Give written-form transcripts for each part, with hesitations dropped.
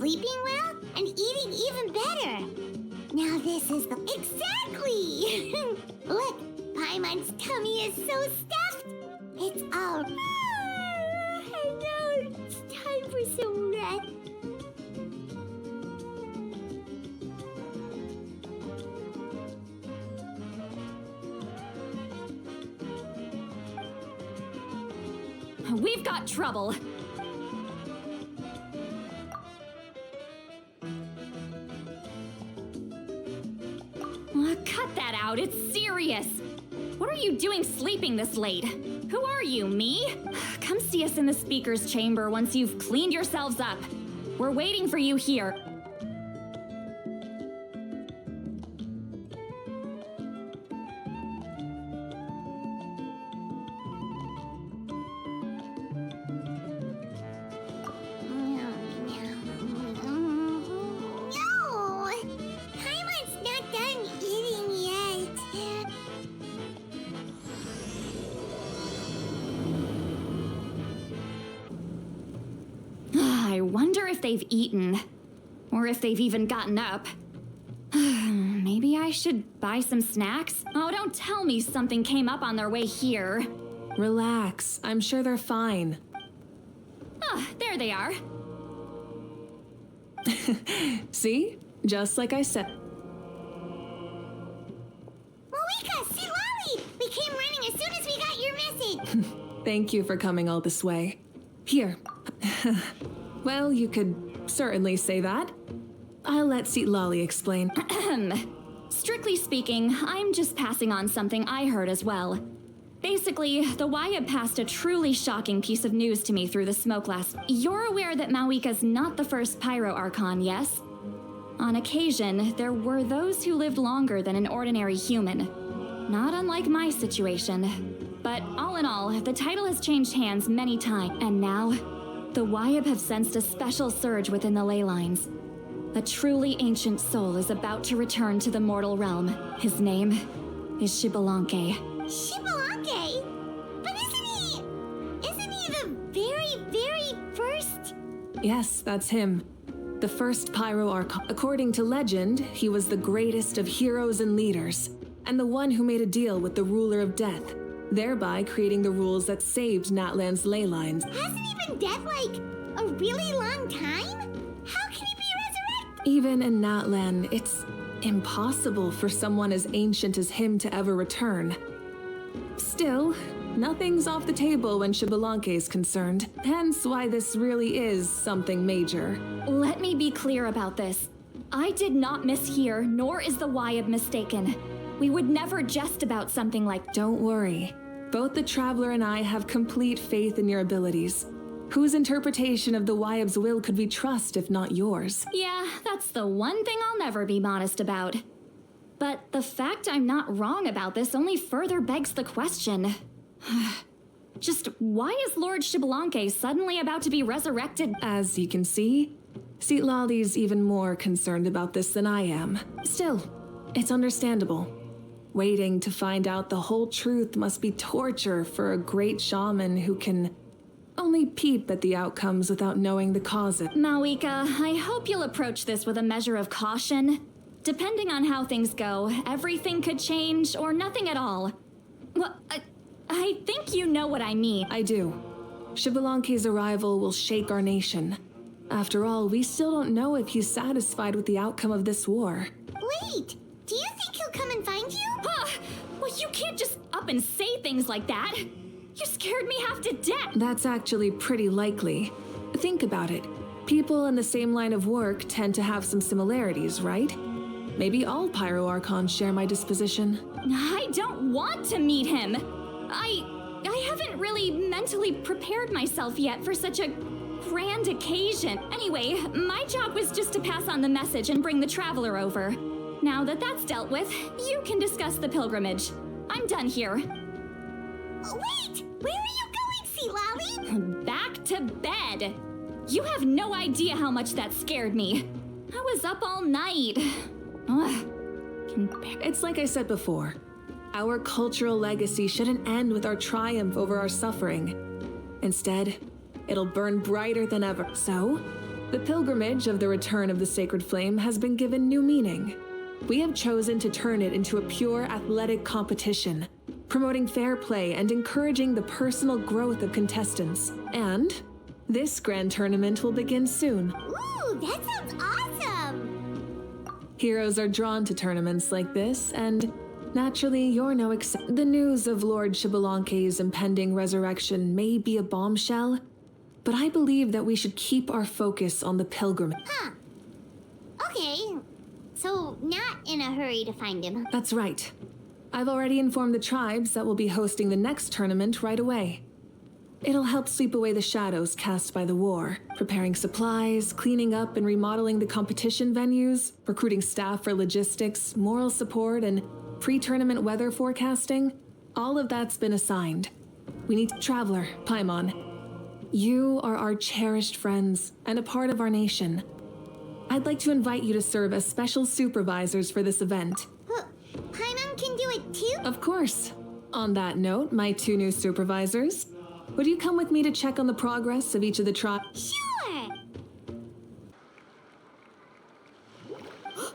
sleeping well, and eating even better. Now this is the... Exactly! Look, Paimon's tummy is so stuffed. It's all... And now it's time for some rest. We've got trouble. Cut that out, it's serious. What are you doing sleeping this late? Who are you, me? Come see us in the speaker's chamber once you've cleaned yourselves up. We're waiting for you here. I wonder if they've eaten, or if they've even gotten up. Maybe I should buy some snacks? Oh, don't tell me something came up on their way here. Relax, I'm sure they're fine. Ah, there they are. See? Just like I said. Mavuika, see Lolly! We came running as soon as we got your message. Thank you for coming all this way. Here. Well, you could certainly say that. I'll let Seat Lolly explain. Strictly speaking, I'm just passing on something I heard as well. Basically, the Wyatt passed a truly shocking piece of news to me through the smoke glass. You're aware that Mavuika's not the first Pyro Archon, yes? On occasion, there were those who lived longer than an ordinary human. Not unlike my situation. But all in all, the title has changed hands many times, and now, the Wyatt have sensed a special surge within the ley lines. A truly ancient soul is about to return to the mortal realm. His name is Xbalanque. Xbalanque? But isn't he the very, very first? Yes, that's him. The first Pyro Archon. According to legend, he was the greatest of heroes and leaders, and the one who made a deal with the ruler of death, thereby creating the rules that saved Natlan's ley lines. Hasn't he been dead like a really long time? How can he be resurrected? Even in Natlan, it's impossible for someone as ancient as him to ever return. Still, nothing's off the table when Xbalanque is concerned, hence why this really is something major. Let me be clear about this. I did not mishear, nor is the Wyatt mistaken. We would never jest about something like— Don't worry. Both the Traveler and I have complete faith in your abilities. Whose interpretation of the Wyatt's will could we trust if not yours? Yeah, that's the one thing I'll never be modest about. But the fact I'm not wrong about this only further begs the question. Just why is Lord Xbalanque suddenly about to be resurrected? As you can see, Seat Lolly's even more concerned about this than I am. Still, it's understandable. Waiting to find out the whole truth must be torture for a great shaman who can only peep at the outcomes without knowing the cause of it. Mavuika, I hope you'll approach this with a measure of caution. Depending on how things go, everything could change or nothing at all. Well, I think you know what I mean. I do. Xbalanque's arrival will shake our nation. After all, we still don't know if he's satisfied with the outcome of this war. Wait, do you think he'll come and find you? Well, you can't just up and say things like that. You scared me half to death. That's actually pretty likely. Think about it. People in the same line of work tend to have some similarities, right? Maybe all Pyro Archons share my disposition. I don't want to meet him. I haven't really mentally prepared myself yet for such a grand occasion. Anyway, my job was just to pass on the message and bring the Traveler over. Now that that's dealt with, you can discuss the pilgrimage. I'm done here. Wait! Where are you going, Seat Lolly? Back to bed. You have no idea how much that scared me. I was up all night. Ugh. It's like I said before. Our cultural legacy shouldn't end with our triumph over our suffering. Instead, it'll burn brighter than ever. So, The pilgrimage of the return of the sacred flame has been given new meaning. We have chosen to turn it into a pure athletic competition, promoting fair play and encouraging the personal growth of contestants. And this grand tournament will begin soon. Ooh, that sounds awesome! Heroes are drawn to tournaments like this, and naturally, you're no exception. The news of Lord Xbalanque's impending resurrection may be a bombshell, but I believe that we should keep our focus on the pilgrimage. Huh. Okay. So, not in a hurry to find him. That's right. I've already informed the tribes that will be hosting the next tournament right away. It'll help sweep away the shadows cast by the war, preparing supplies, cleaning up and remodeling the competition venues, recruiting staff for logistics, moral support, and pre-tournament weather forecasting. All of that's been assigned. We need Traveler, Paimon. You are our cherished friends and a part of our nation. I'd like to invite you to serve as special supervisors for this event. Paimon can do it too? Of course. On that note, my 2 new supervisors, would you come with me to check on the progress of each of the tribes? Sure!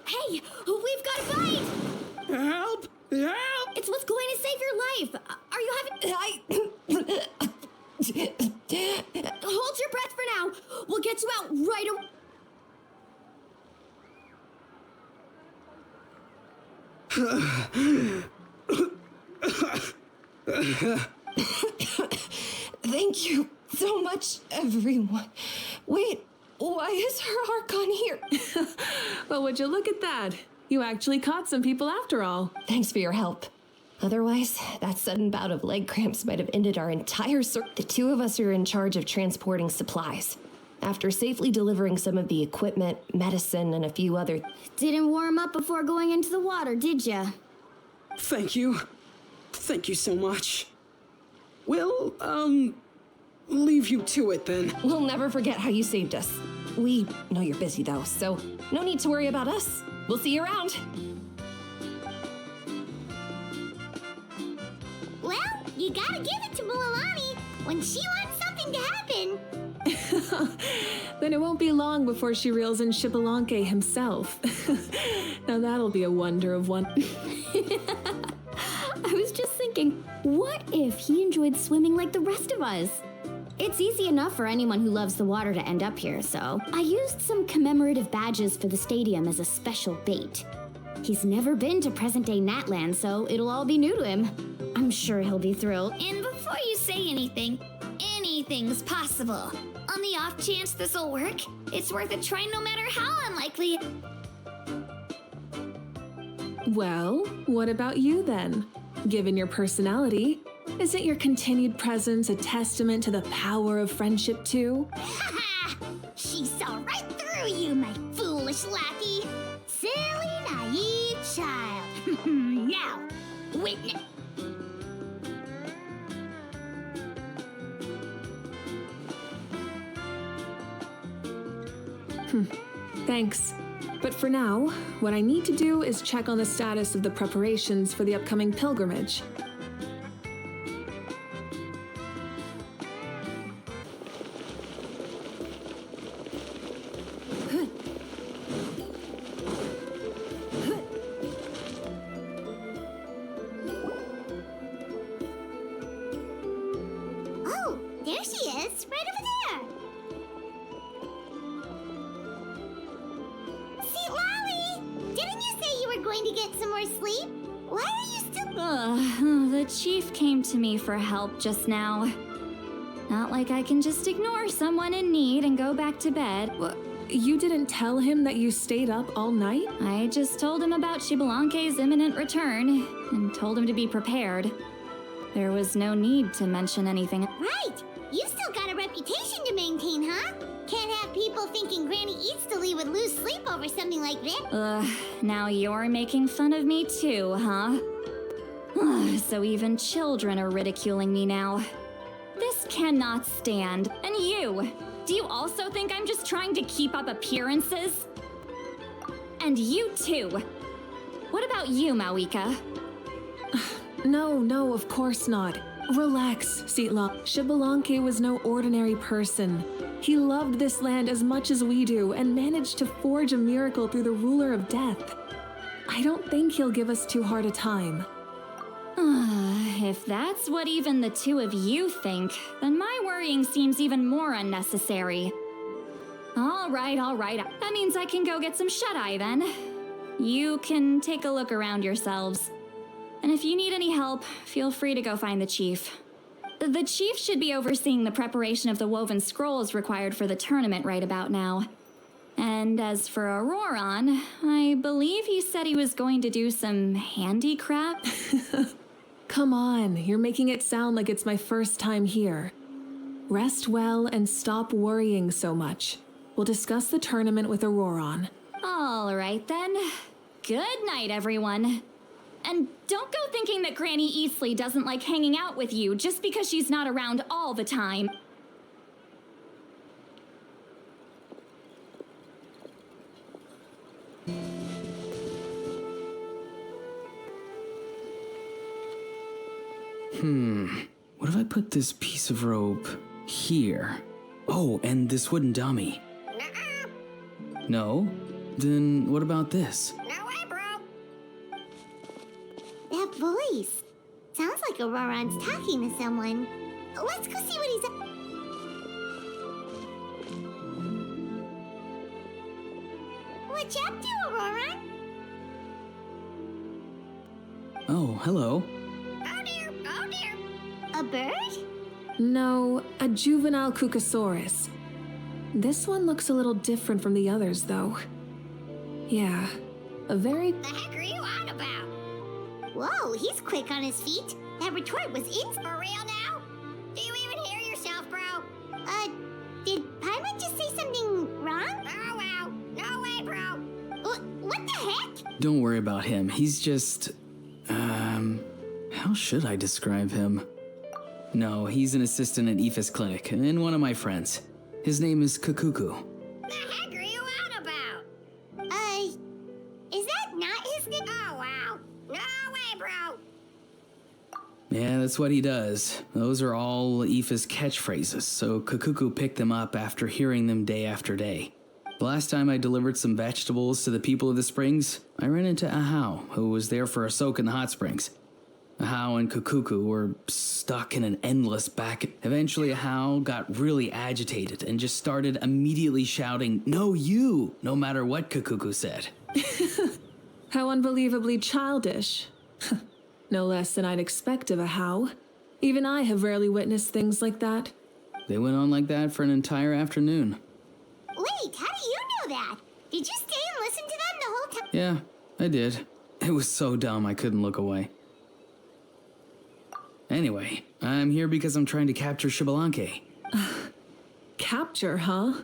Hey, we've got a fight! Help! Help! It's what's going to save your life. Are you having... Hold your breath for now. We'll get you out right away. Thank you so much, everyone. Wait, why is her Archon here? Well, would you look at that? You actually caught some people after all. Thanks for your help. Otherwise, that sudden bout of leg cramps might have ended our entire The 2 of us are in charge of transporting supplies. After safely delivering some of the equipment, medicine, and a few other... Didn't warm up before going into the water, did ya? Thank you. Thank you so much. We'll, leave you to it then. We'll never forget how you saved us. We know you're busy, though, so no need to worry about us. We'll see you around. Well, you gotta give it to Mualani. When she wants something to happen, Then it won't be long before she reels in Xbalanque himself. Now that'll be a wonder of one. I was just thinking, what if he enjoyed swimming like the rest of us? It's easy enough for anyone who loves the water to end up here, so I used some commemorative badges for the stadium as a special bait. He's never been to present-day Natland, so it'll all be new to him. I'm sure he'll be thrilled. and before you say anything, anything's possible. On the off chance this'll work, it's worth a try no matter how unlikely. Well, what about you then? Given your personality, isn't your continued presence a testament to the power of friendship too? Haha! She saw right through you, my foolish lackey. Silly, naive child. Now, witness. Thanks. But for now, what I need to do is check on the status of the preparations for the upcoming pilgrimage. Oh, there she is, right over there. See, Lolly, didn't you say you were going to get some more sleep? Why are you still... The chief came to me for help just now. Not like I can just ignore someone in need and go back to bed. You didn't tell him that you stayed up all night? I just told him about Xbalanque's imminent return and told him to be prepared. There was no need to mention anything. Right, you've still got a reputation to maintain, huh? Can't have people thinking Granny Eatstily would lose sleep over something like that. Now you're making fun of me too, huh? So even children are ridiculing me now. This cannot stand. And you! Do you also think I'm just trying to keep up appearances? And you too! What about you, Mavuika? No, of course not. Relax, Sitla. Xbalanque was no ordinary person. He loved this land as much as we do and managed to forge a miracle through the ruler of death. I don't think he'll give us too hard a time. If that's what even the two of you think, then my worrying seems even more unnecessary. All right. That means I can go get some shut-eye then. You can take a look around yourselves. And if you need any help, feel free to go find the chief. The chief should be overseeing the preparation of the woven scrolls required for the tournament right about now. And as for Auroron, I believe he said he was going to do some handicraft. Come on, you're making it sound like it's my first time here. Rest well and stop worrying so much. We'll discuss the tournament with Auroron. All right then. Good night, everyone. And don't go thinking that Granny Eastley doesn't like hanging out with you just because she's not around all the time. What if I put this piece of rope here? Oh, and this wooden dummy. No? Then what about this? That voice. Sounds like Auroron's talking to someone. Let's go see what he's up. What you up to, Auroron? Oh, hello. Oh dear. A bird? No, a juvenile Cucosaurus. This one looks a little different from the others, though. Yeah, a very... The heck are you on about? Whoa, he's quick on his feet. That retort was in for real now? Do you even hear yourself, bro? Did Paimon just say something wrong? Oh, wow. No way, bro. What the heck? Don't worry about him. He's just... how should I describe him? No, he's an assistant at Aoife's clinic, and one of my friends. His name is Kukuku. The heck are you on about? Is that not his name? Oh, wow. No way, bro. Yeah, that's what he does. Those are all Aoife's catchphrases, so Kukuku picked them up after hearing them day after day. The last time I delivered some vegetables to the people of the springs, I ran into Ahau, who was there for a soak in the hot springs. Ahau and Kukuku were stuck in an endless back. Eventually, Ahau got really agitated and just started immediately shouting, "No, you!" no matter what Kukuku said. How unbelievably childish. No less than I'd expect of a how. Even I have rarely witnessed things like that. They went on like that for an entire afternoon. Wait, how do you know that? Did you stay and listen to them the whole time? Yeah, I did. It was so dumb I couldn't look away. Anyway, I'm here because I'm trying to capture Xbalanque. Capture, huh?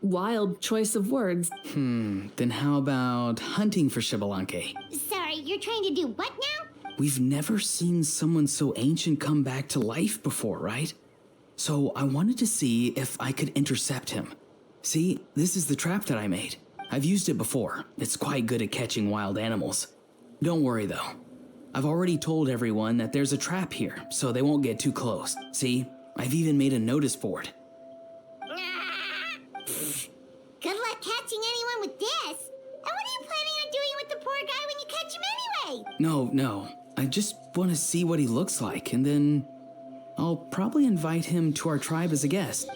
Wild choice of words. Then how about hunting for Xbalanque? Sorry, you're trying to do what now? We've never seen someone so ancient come back to life before, right? So I wanted to see if I could intercept him. See, this is the trap that I made. I've used it before. It's quite good at catching wild animals. Don't worry though. I've already told everyone that there's a trap here, so they won't get too close. See, I've even made a notice board. Good luck catching anyone with this. And what are you planning on doing with the poor guy when you catch him anyway? No. I just want to see what he looks like, and then I'll probably invite him to our tribe as a guest.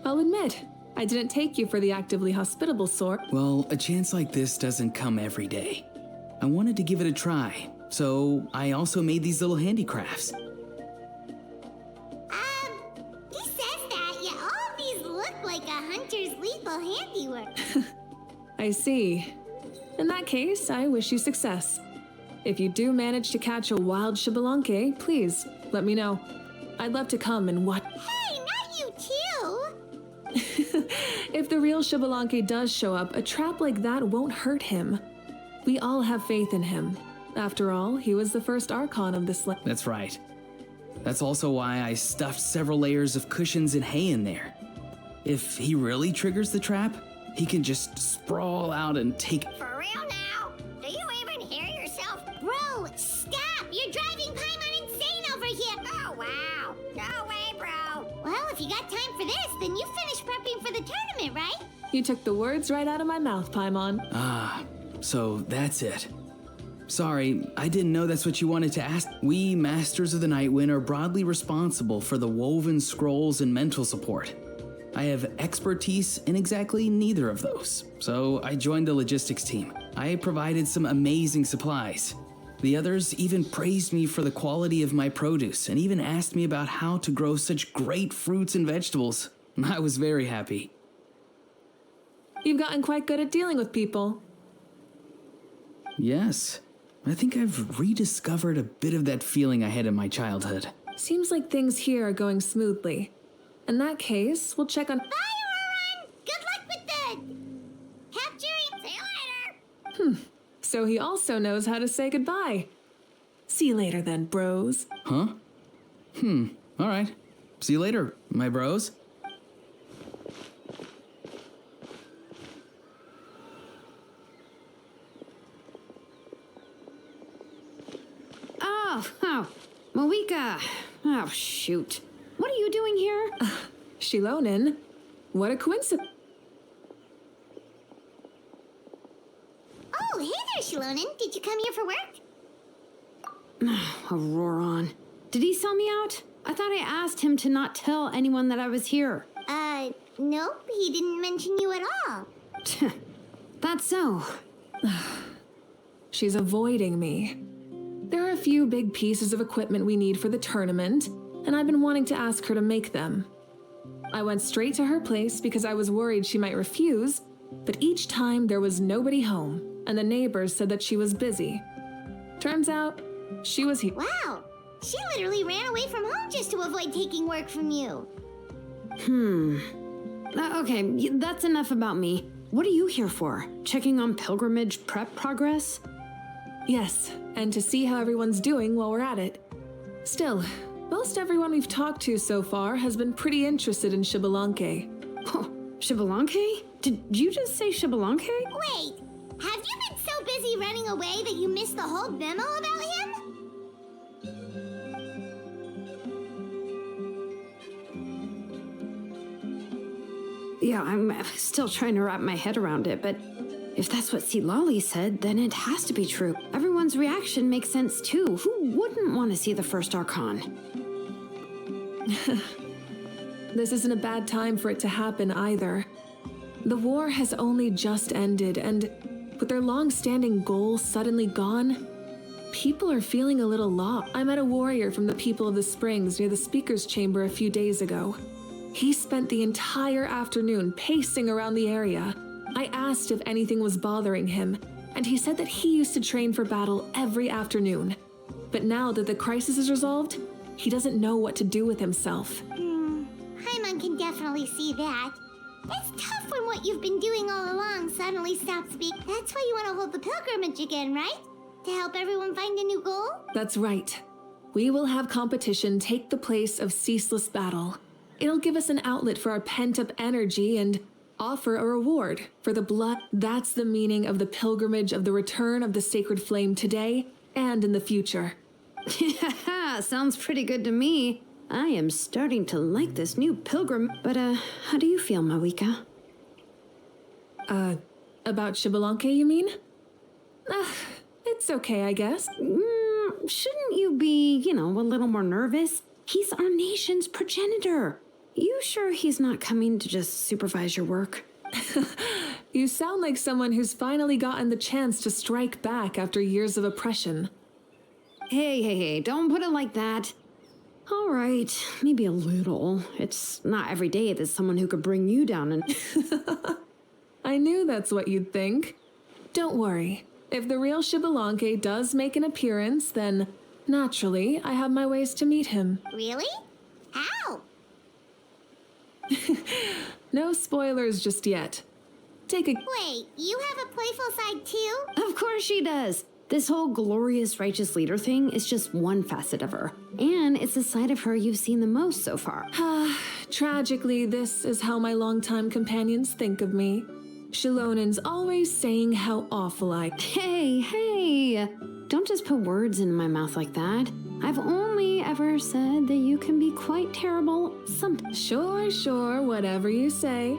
I'll admit, I didn't take you for the actively hospitable sort. Well, a chance like this doesn't come every day. I wanted to give it a try, so I also made these little handicrafts. He says that, yet all of these look like a hunter's lethal handiwork. I see. In that case, I wish you success. If you do manage to catch a wild Xbalanque, please let me know. I'd love to come and watch. Hey, not you too! If the real Xbalanque does show up, a trap like that won't hurt him. We all have faith in him. After all, he was the first Archon of this land. That's right. That's also why I stuffed several layers of cushions and hay in there. If he really triggers the trap, he can just sprawl out and take... For real now? Do you even hear yourself? Bro, stop! You're driving Paimon No way, bro. Well, if you got time for this, then you finished prepping for the tournament, right? You took the words right out of my mouth, Paimon. Ah, so that's it. Sorry, I didn't know that's what you wanted to ask. We, Masters of the Nightwind, are broadly responsible for the woven scrolls and mental support. I have expertise in exactly neither of those, so I joined the logistics team. I provided some amazing supplies. The others even praised me for the quality of my produce and even asked me about how to grow such great fruits and vegetables. I was very happy. You've gotten quite good at dealing with people. Yes, I think I've rediscovered a bit of that feeling I had in my childhood. Seems like things here are going smoothly. In that case, we'll check on... Bye, Auron! Good luck with the capturing. See you later. So he also knows how to say goodbye. See you later then, bros. Huh? All right. See you later, my bros. Oh, Mavuika. Oh, shoot. What are you doing here? Shilonin? What a coincidence. Oh, hey there, Shilonin. Did you come here for work? Auroron. Did he sell me out? I thought I asked him to not tell anyone that I was here. Nope, he didn't mention you at all. That's so. She's avoiding me. There are a few big pieces of equipment we need for the tournament, and I've been wanting to ask her to make them. I went straight to her place because I was worried she might refuse, but each time there was nobody home, and the neighbors said that she was busy. Turns out, she was here. Wow, she literally ran away from home just to avoid taking work from you. Okay, that's enough about me. What are you here for? Checking on pilgrimage prep progress? Yes, and to see how everyone's doing while we're at it. Still, most everyone we've talked to so far has been pretty interested in Xbalanque. Oh, Xbalanque? Did you just say Xbalanque? Wait, have you been so busy running away that you missed the whole memo about him? Yeah, I'm still trying to wrap my head around it, but if that's what Lolly said, then it has to be true. Everyone's reaction makes sense too. Who wouldn't want to see the first Archon? This isn't a bad time for it to happen either. The war has only just ended, and with their long-standing goal suddenly gone, people are feeling a little lost. I met a warrior from the People of the Springs near the Speaker's Chamber a few days ago. He spent the entire afternoon pacing around the area. I asked if anything was bothering him, and he said that he used to train for battle every afternoon. But now that the crisis is resolved, he doesn't know what to do with himself. Paimon can definitely see that. It's tough when what you've been doing all along suddenly stops speaking. That's why you want to hold the pilgrimage again, right? To help everyone find a new goal? That's right. We will have competition take the place of ceaseless battle. It'll give us an outlet for our pent-up energy and offer a reward for the blood. That's the meaning of the pilgrimage of the return of the sacred flame today and in the future. Sounds pretty good to me. I am starting to like this new pilgrim. But, how do you feel, Mavuika? About Xbalanque, you mean? It's okay, I guess. Shouldn't you be, a little more nervous? He's our nation's progenitor. You sure he's not coming to just supervise your work? You sound like someone who's finally gotten the chance to strike back after years of oppression. Hey, don't put it like that. All right, maybe a little. It's not every day there's someone who could bring you down and... I knew that's what you'd think. Don't worry. If the real Xbalanque does make an appearance, then naturally I have my ways to meet him. Really? How? No spoilers just yet. Take a... Wait, you have a playful side too? Of course she does. This whole glorious righteous leader thing is just one facet of her. And it's the side of her you've seen the most so far. Tragically, this is how my longtime companions think of me. Shilonin's always saying how awful I... Hey, Don't just put words in my mouth like that. I've only ever said that you can be quite terrible sometimes. Sure, whatever you say.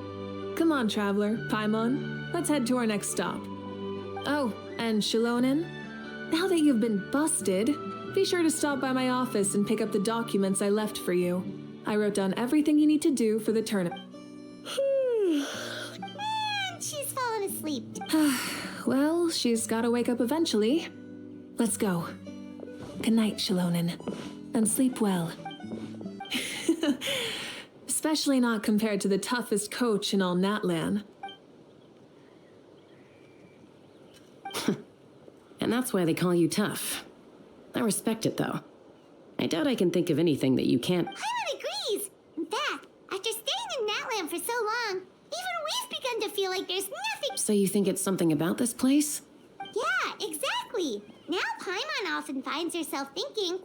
Come on, traveler, Paimon. Let's head to our next stop. Oh, and Shilonen, now that you've been busted, be sure to stop by my office and pick up the documents I left for you. I wrote down everything you need to do for the tournament. And she's fallen asleep. Well, she's gotta wake up eventually. Let's go. Good night, Shilonen. And sleep well. Especially not compared to the toughest coach in all Natlan. And that's why they call you tough. I respect it, though. I doubt I can think of anything that you can't. Paimon agrees. In fact, after staying in Natlan for so long, even we've begun to feel like there's nothing. So you think it's something about this place? Yeah, exactly. Now Paimon often finds herself thinking,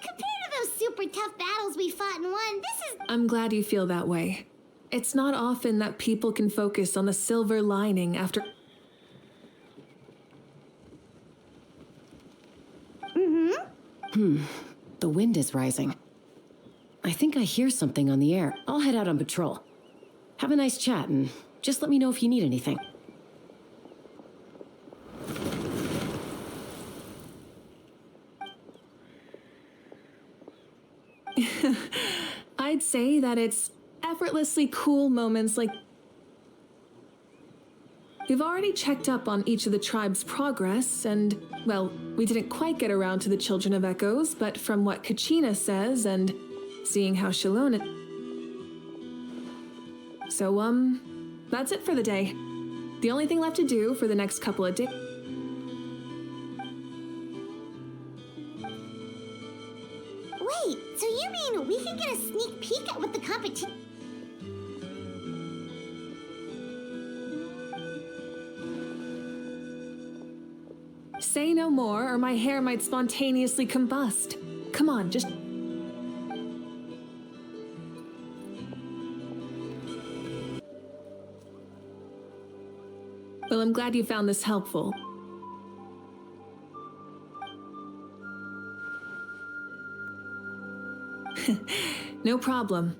compared to those super tough battles we fought and won, this is... I'm glad you feel that way. It's not often that people can focus on the silver lining after... The wind is rising. I think I hear something on the air. I'll head out on patrol. Have a nice chat, and just let me know if you need anything. I'd say that it's effortlessly cool moments like... We've already checked up on each of the tribe's progress, and, well, we didn't quite get around to the Children of Echoes, but from what Kachina says, and seeing how Shilonen... So, that's it for the day. The only thing left to do for the next couple of days... Wait, so you mean we can get a sneak peek at what the competition... Say no more, or my hair might spontaneously combust. Come on, just... Well, I'm glad you found this helpful. No problem.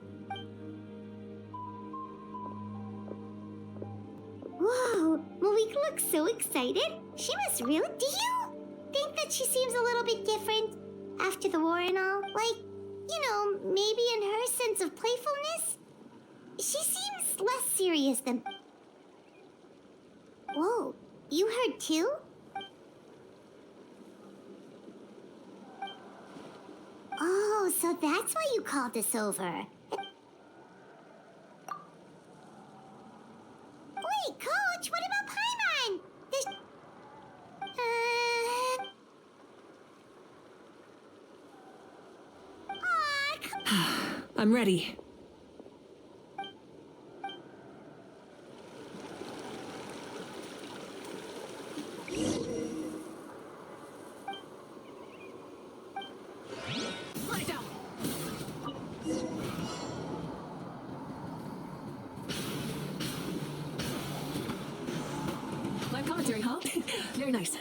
Whoa, Mavuika looks so excited. She must really... Do you think that she seems a little bit different after the war and all? Like, you know, maybe in her sense of playfulness? She seems less serious than... Whoa, you heard too? Oh, so that's why you called us over. Wait, Coach, what about Paimon? There's... Aw, come... I'm ready. Live commentary, huh? Very nice.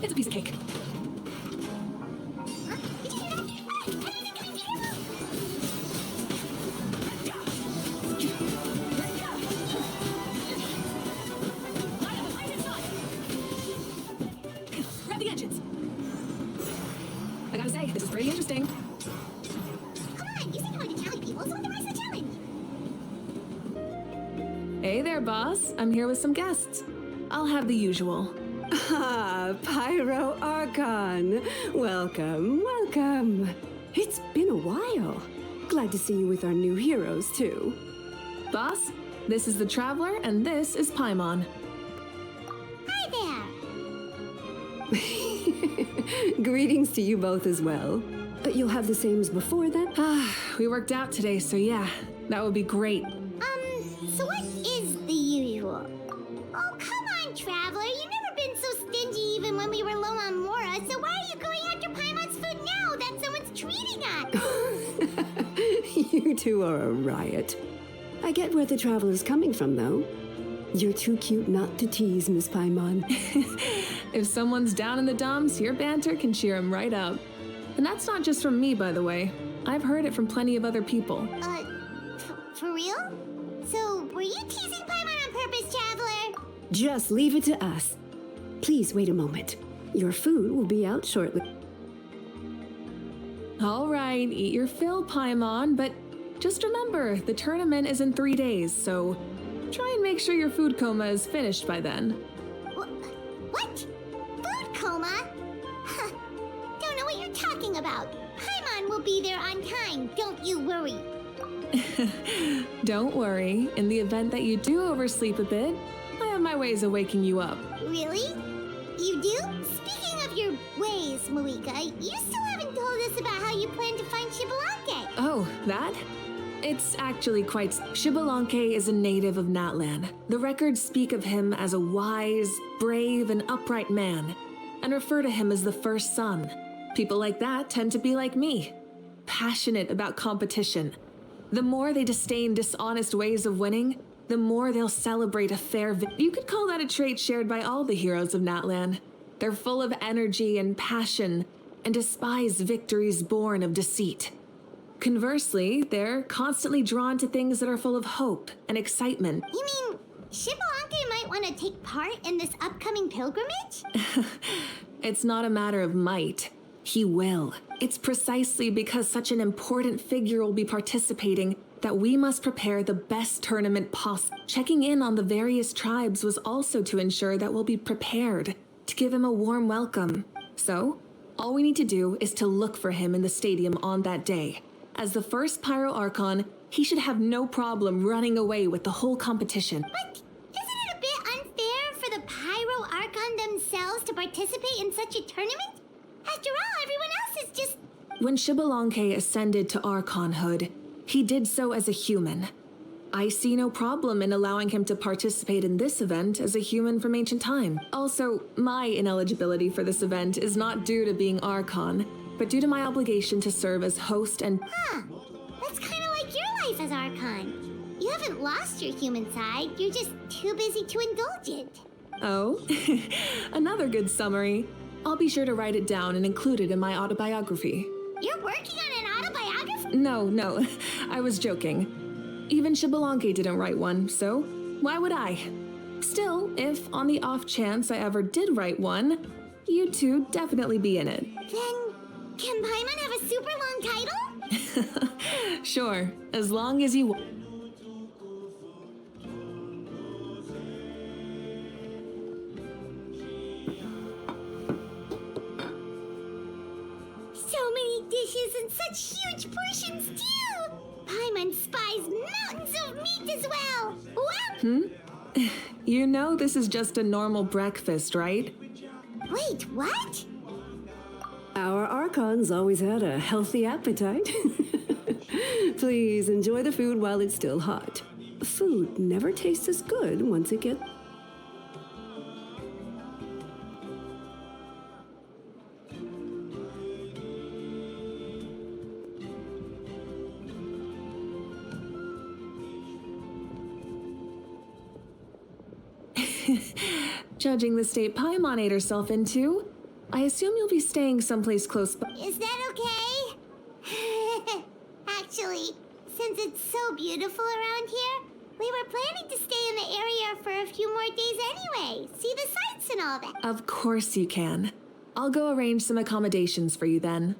It's a piece of cake. Grab the engines. I gotta say, this is pretty interesting. Come on, you said you wanted to challenge people, so what the rest of the challenge? Hey there, boss. I'm here with some guests. I'll have the usual. Ah, Pyro Archon. Welcome, welcome. It's been a while. Glad to see you with our new heroes, too. Boss, This is the Traveler, and this is Paimon. Hi there. Greetings to you both as well. You'll have the same as before then? We worked out today, so yeah, that would be great. So what is the usual? Oh, come on, Traveler. You've never been so stingy even when we were low on Mora, so why are you going after Paimon's food now that someone's treating us? You two are a riot. I get where the Traveler's coming from, though. You're too cute not to tease, Miss Paimon. If someone's down in the dumps, your banter can cheer him right up. And that's not just from me, by the way. I've heard it from plenty of other people. For real? So, were you teasing Paimon on purpose, Traveler? Just leave it to us. Please wait a moment. Your food will be out shortly. All right, eat your fill, Paimon, but just remember, the tournament is in 3 days, so try and make sure your food coma is finished by then. What? Food coma? Huh. Don't know what you're talking about. Paimon will be there on time, don't you worry. Don't worry, in the event that you do oversleep a bit, I have my ways of waking you up. Really? You do? Speaking of your ways, Mavuika, you still haven't told us about how you plan to find Xbalanque. Oh, that? It's actually quite... Xbalanque is a native of Natlan. The records speak of him as a wise, brave, and upright man, and refer to him as the first son. People like that tend to be like me, passionate about competition. The more they disdain dishonest ways of winning, the more they'll celebrate a fair You could call that a trait shared by all the heroes of Natlan. They're full of energy and passion, and despise victories born of deceit. Conversely, they're constantly drawn to things that are full of hope and excitement. You mean Xbalanque might want to take part in this upcoming pilgrimage? It's not a matter of might. He will. It's precisely because such an important figure will be participating that we must prepare the best tournament possible. Checking in on the various tribes was also to ensure that we'll be prepared to give him a warm welcome. So, all we need to do is to look for him in the stadium on that day. As the first Pyro Archon, he should have no problem running away with the whole competition. But isn't it a bit unfair for the Pyro Archon themselves to participate in such a tournament? After all, everyone else is just... When Xbalanque ascended to Archonhood, he did so as a human. I see no problem in allowing him to participate in this event as a human from ancient time. Also, my ineligibility for this event is not due to being Archon, but due to my obligation to serve as host and... Huh. That's kind of like your life as Archon. You haven't lost your human side, you're just too busy to indulge it. Oh, another good summary. I'll be sure to write it down and include it in my autobiography. You're working on an autobiography? No, I was joking. Even Xbalanque didn't write one, so why would I? Still, if on the off chance I ever did write one, you two definitely be in it. Then, can Paimon have a super long title? Sure, as long as you want. So many dishes and such huge portions too! Paimon spies mountains of meat as well! Wow! You know this is just a normal breakfast, right? Wait, what? Our Archons always had a healthy appetite. Please enjoy the food while it's still hot. Food never tastes as good once it gets... Judging the state Paimon ate herself into, I assume you'll be staying someplace close by. Is that okay? Actually, since it's so beautiful around here, we were planning to stay in the area for a few more days anyway. See the sights and all that. Of course you can. I'll go arrange some accommodations for you then.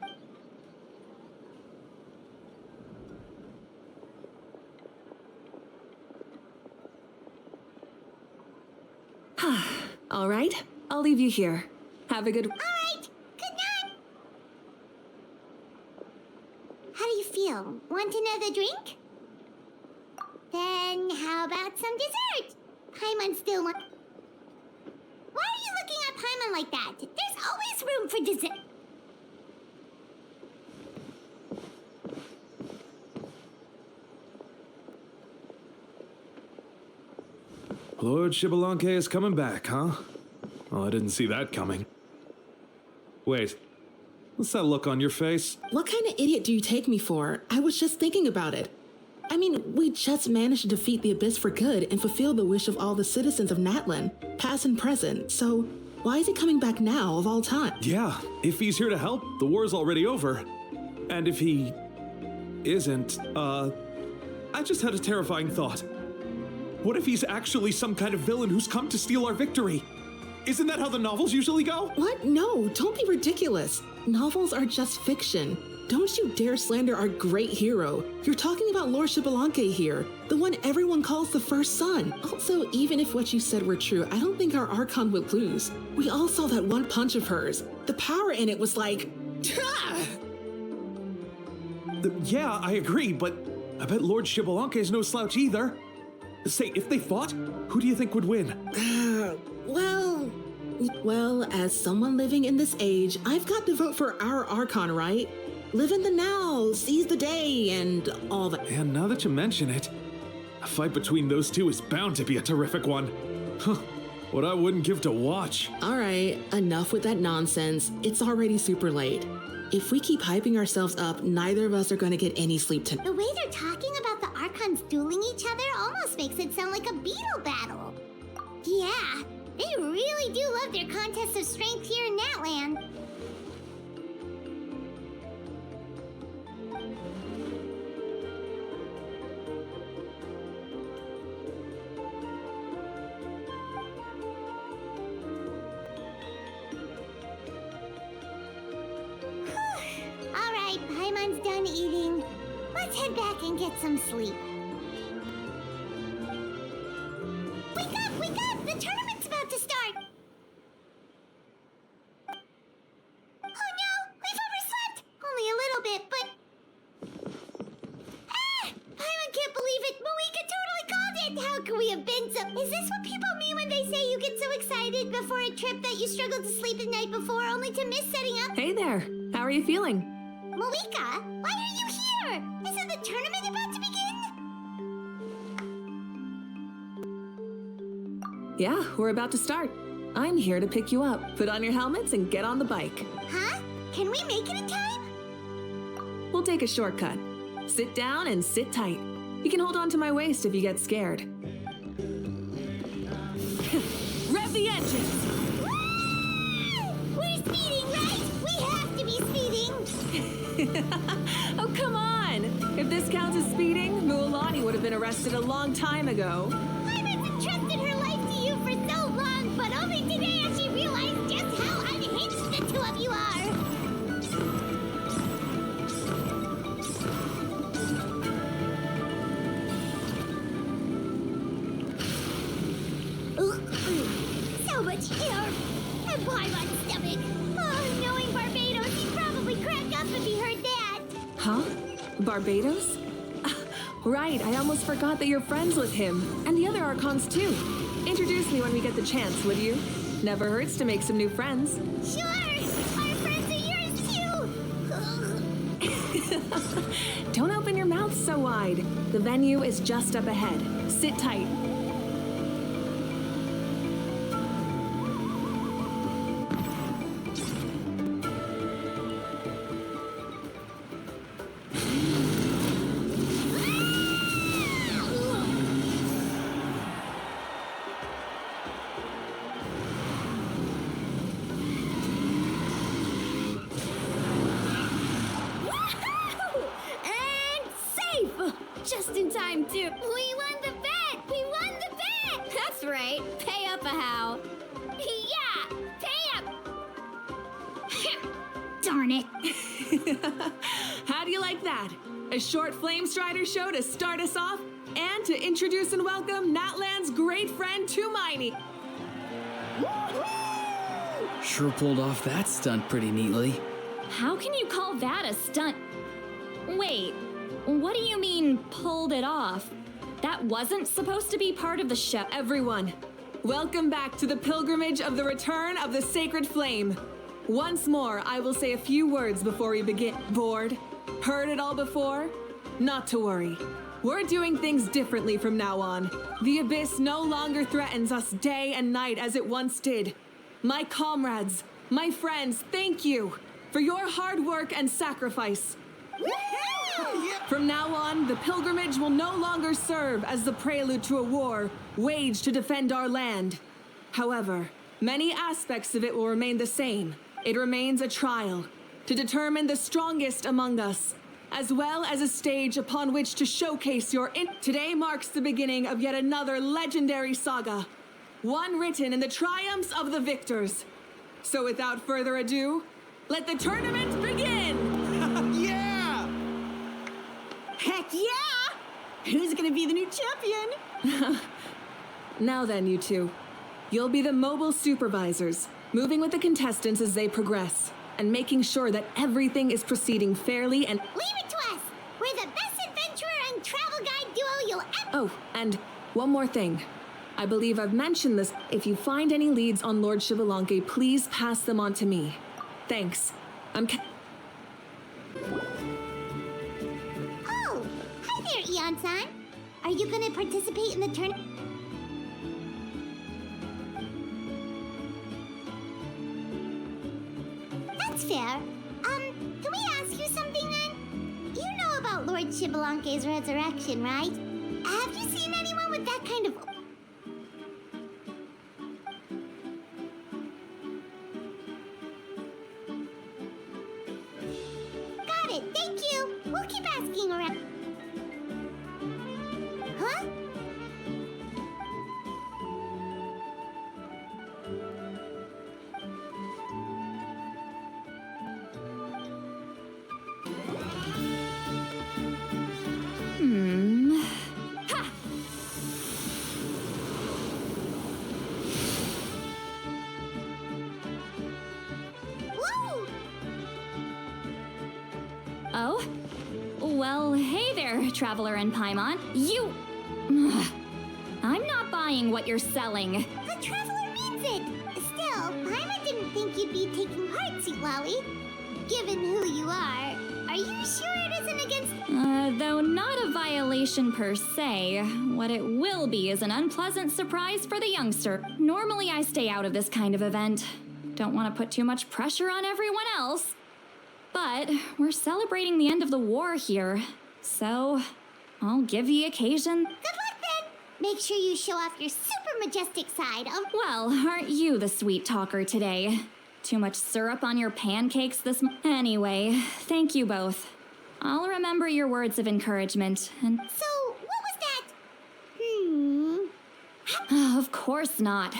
All right, I'll leave you here. Have a good... All right, good night. How do you feel? Want another drink? Then how about some dessert? Paimon still want... Why are you looking at Paimon like that? There's always room for dessert. Lord Shibalanke is coming back, huh? Oh, I didn't see that coming. Wait, what's that look on your face? What kind of idiot do you take me for? I was just thinking about it. I mean, we just managed to defeat the Abyss for good and fulfill the wish of all the citizens of Natlan, past and present, so why is he coming back now of all time? Yeah, if he's here to help, the war's already over. And if he isn't, I just had a terrifying thought. What if he's actually some kind of villain who's come to steal our victory? Isn't that how the novels usually go? What? No, don't be ridiculous. Novels are just fiction. Don't you dare slander our great hero. You're talking about Lord Shibalanke here, the one everyone calls the first son. Also, even if what you said were true, I don't think our Archon would lose. We all saw that one punch of hers. The power in it was like... Yeah, I agree, but I bet Lord Shibalanke is no slouch either. Say, if they fought, who do you think would win? Well, as someone living in this age, I've got to vote for our Archon, right? Live in the now, seize the day, and all that. And now that you mention it, a fight between those two is bound to be a terrific one. Huh, what I wouldn't give to watch. All right, enough with that nonsense. It's already super late. If we keep hyping ourselves up, neither of us are going to get any sleep tonight. The way they're talking about the Archons dueling each other almost makes it sound like a beetle battle. Yeah, they really do love their contest of strength here in Natlan. Alright, Paimon's done eating. Let's head back and get some sleep. Wake up! Wake up! The tournament's about to start! Oh no! We've overslept! Only a little bit, but... Ah! Paimon can't believe it! Mavuika totally called it! How could we have been so... Is this what people mean when they say you get so excited before a trip that you struggle to sleep the night before only to miss setting up? Hey there, how are you feeling? Mavuika, why are you here? Isn't the tournament about to begin? Yeah, we're about to start. I'm here to pick you up. Put on your helmets and get on the bike. Huh? Can we make it in time? We'll take a shortcut. Sit down and sit tight. You can hold on to my waist if you get scared. Rev the engines! We're speeding, right? We have to be speeding! Oh, come on! If this counts as speeding, Mualani would have been arrested a long time ago. Paimon's entrusted her life to you for so long, but only today has she realized just how unhinged the two of you are! So much air! And Paimon's stomach! Oh, knowing Barbados, he'd probably crack up if he heard that! Huh? Barbados? Right, I almost forgot that you're friends with him. And the other Archons, too. Introduce me when we get the chance, would you? Never hurts to make some new friends. Sure! Our friends are yours, too! Don't open your mouth so wide. The venue is just up ahead. Sit tight. Just in time, too. We won the bet! We won the bet! That's right. Pay up a how. Yeah! Pay up! Darn it! How do you like that? A short Flame Strider show to start us off, and to introduce and welcome Natlan's great friend Tumaini. Sure pulled off that stunt pretty neatly. How can you call that a stunt? Wait, what do you mean, pulled it off? That wasn't supposed to be part of the show. Everyone, welcome back to the pilgrimage of the return of the sacred flame. Once more, I will say a few words before we begin. Bored? Heard it all before? Not to worry. We're doing things differently from now on. The abyss no longer threatens us day and night as it once did. My comrades, my friends, thank you for your hard work and sacrifice. From now on, the pilgrimage will no longer serve as the prelude to a war waged to defend our land. However, many aspects of it will remain the same. It remains a trial to determine the strongest among us, as well as a stage upon which to showcase your Today marks the beginning of yet another legendary saga, one written in the triumphs of the victors. So without further ado, let the tournament begin! Heck yeah! Who's gonna be the new champion? Now then, you two. You'll be the mobile supervisors, moving with the contestants as they progress, and making sure that everything is proceeding fairly and— Leave it to us! We're the best adventurer and travel guide duo you'll ever— Oh, and one more thing. I believe I've mentioned this. If you find any leads on Lord Shivalanke, please pass them on to me. Thanks. Oh, hi there, Eon-san. Are you gonna participate in the tournament? That's fair. Can we ask you something then? You know about Lord Shivalanke's resurrection, right? Have you seen anyone with that kind of... Got it, thank you. We'll keep asking around. Huh? Ha! Woo! Oh? Well, hey there, Traveler and Paimon. You... I'm not buying what you're selling. The Traveler means it! Still, Paimon didn't think you'd be taking part, Sweet Lolly. Given who you are you sure it isn't against... Though not a violation per se, what it will be is an unpleasant surprise for the youngster. Normally I stay out of this kind of event. Don't want to put too much pressure on everyone else. But we're celebrating the end of the war here, so I'll give the occasion. Good luck then! Make sure you show off your super majestic side. Well, aren't you the sweet talker today? Too much syrup on your pancakes Anyway, thank you both. I'll remember your words of encouragement, and... So, what was that? Of course not.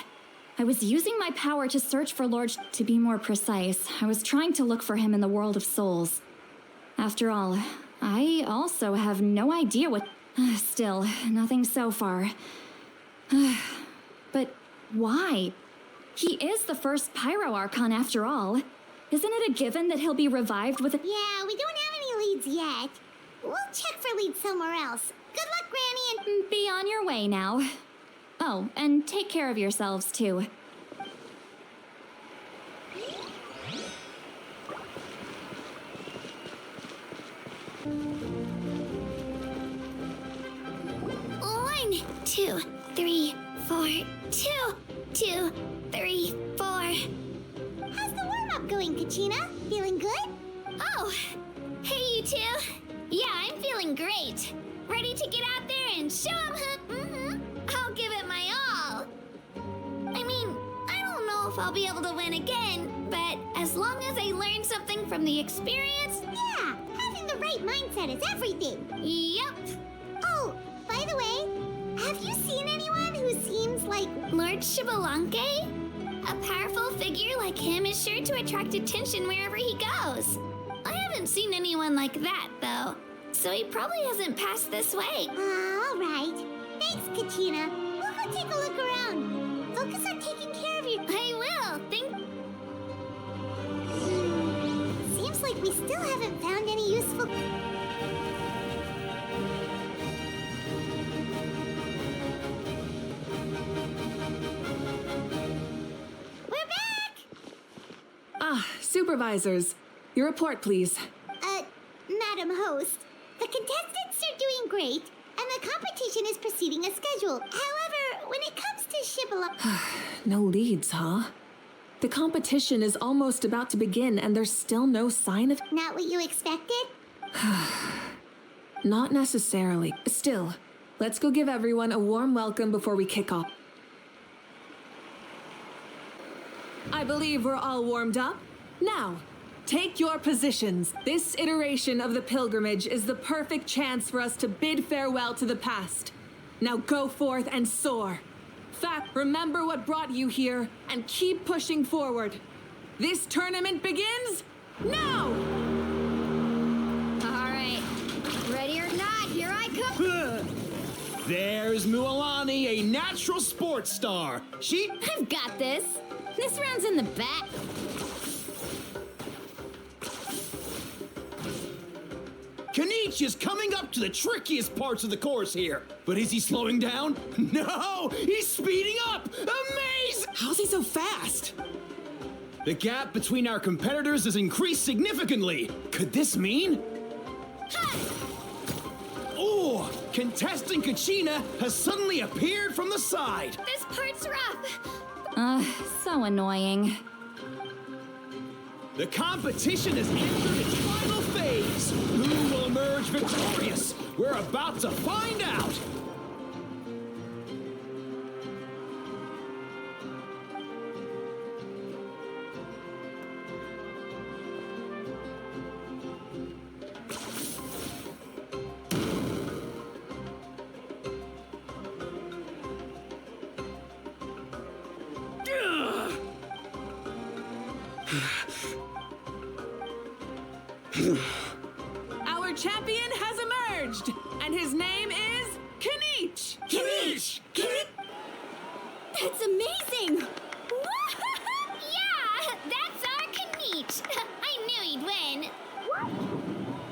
I was using my power to search for Lord To be more precise, I was trying to look for him in the world of souls. After all, I also have no idea what... Still, nothing so far. But why? He is the first Pyro Archon after all. Isn't it a given that he'll be revived with a... Yeah, we don't have any leads yet. We'll check for leads somewhere else. Good luck, Granny, and... Be on your way now. Oh, and take care of yourselves, too. One, 2, 3, 4, 2, 2, 3, 4. How's the warm-up going, Kachina? Feeling good? Oh, hey you two. Yeah, I'm feeling great. Ready to get out there and show 'em who... I'll give it my all. I mean, I don't know if I'll be able to win again, but as long as I learn something from the experience... Yeah, having the right mindset is everything. Yep. Oh, by the way, have you seen anyone who seems like... Lord Shivalanke? A powerful figure like him is sure to attract attention wherever he goes. I haven't seen anyone like that, though, so he probably hasn't passed this way. All right. Thanks, Kachina. We'll go take a look around. Focus on taking care of your... I will. Seems like we still haven't found any useful... Supervisors, your report, please. Madam Host, the contestants are doing great, and the competition is proceeding as scheduled. However, when it comes to Shibboleth... No leads, huh? The competition is almost about to begin, and there's still no sign of... Not what you expected? Not necessarily. Still, let's go give everyone a warm welcome before we kick off. I believe we're all warmed up. Now, take your positions. This iteration of the pilgrimage is the perfect chance for us to bid farewell to the past. Now go forth and soar. Fact, remember what brought you here and keep pushing forward. This tournament begins now! All right. Ready or not, here I come. There's Mualani, a natural sports star. I've got this. This round's in the back. Kanichi is coming up to the trickiest parts of the course here. But is he slowing down? No, he's speeding up. Amazing! How's he so fast? The gap between our competitors has increased significantly. Could this mean? Oh, contestant Kachina has suddenly appeared from the side. This part's rough. So annoying. The competition has entered its final phase. Who will emerge victorious? We're about to find out. Our champion has emerged, and his name is Kanichi. Kanichi! That's amazing. Yeah, that's our Kanich. I knew he'd win. What?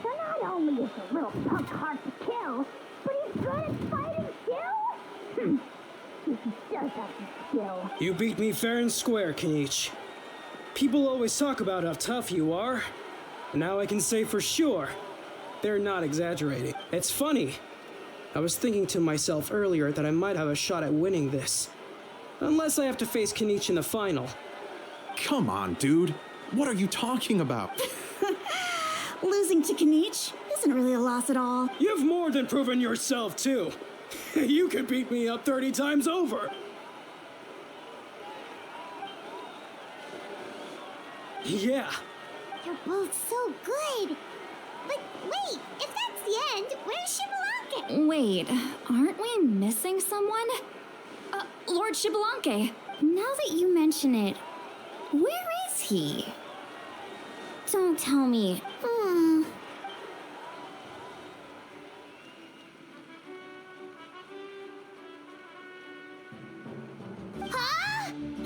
So not only is the little punk hard to kill, but he's good at fighting too? He does have some skill. You beat me fair and square, Kanichi. People always talk about how tough you are. Now I can say for sure, they're not exaggerating. It's funny. I was thinking to myself earlier that I might have a shot at winning this. Unless I have to face Kanichi in the final. Come on, dude. What are you talking about? Losing to Kanichi isn't really a loss at all. You've more than proven yourself, too. You could beat me up 30 times over. Yeah. You're both so good. But wait, if that's the end, where's Shibboleth? Wait, aren't we missing someone? Lord Shibboleth. Now that you mention it, where is he? Don't tell me. Huh?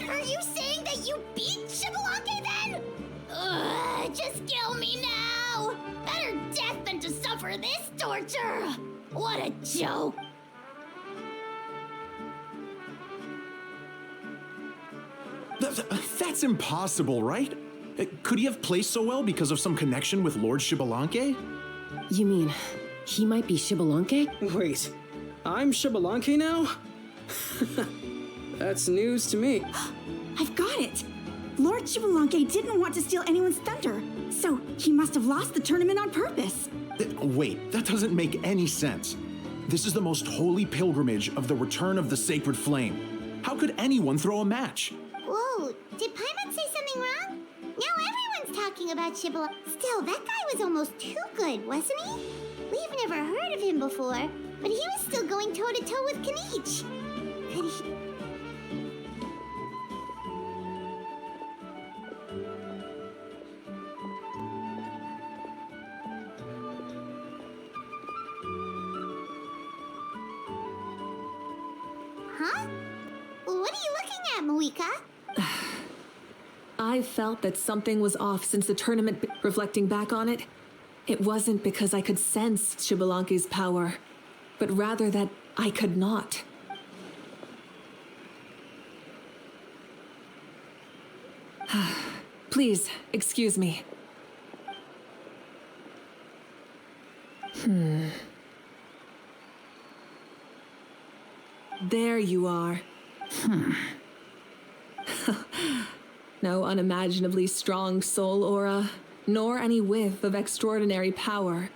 Are you saying that you beat Shibboleth then? Ugh, just kill me now! Better death than to suffer this torture! What a joke! That's impossible, right? Could he have placed so well because of some connection with Lord Shibboleth? You mean, he might be Shibboleth? Wait, I'm Shibboleth now? That's news to me. I've got it! Lord Shibboleth didn't want to steal anyone's thunder, so he must have lost the tournament on purpose. Wait, that doesn't make any sense. This is the most holy pilgrimage of the return of the sacred flame. How could anyone throw a match? Whoa, did Paimon say something wrong? Now everyone's talking about Shibboleth. Still, that guy was almost too good, wasn't he? We've never heard of him before, but he was still going toe-to-toe with Kanichi. Could he... Huh? What are you looking at, Mavuika? I felt that something was off since the tournament. Reflecting back on it, it wasn't because I could sense Shibboleth's power, but rather that I could not. Please, excuse me. There you are. No unimaginably strong soul aura, nor any whiff of extraordinary power.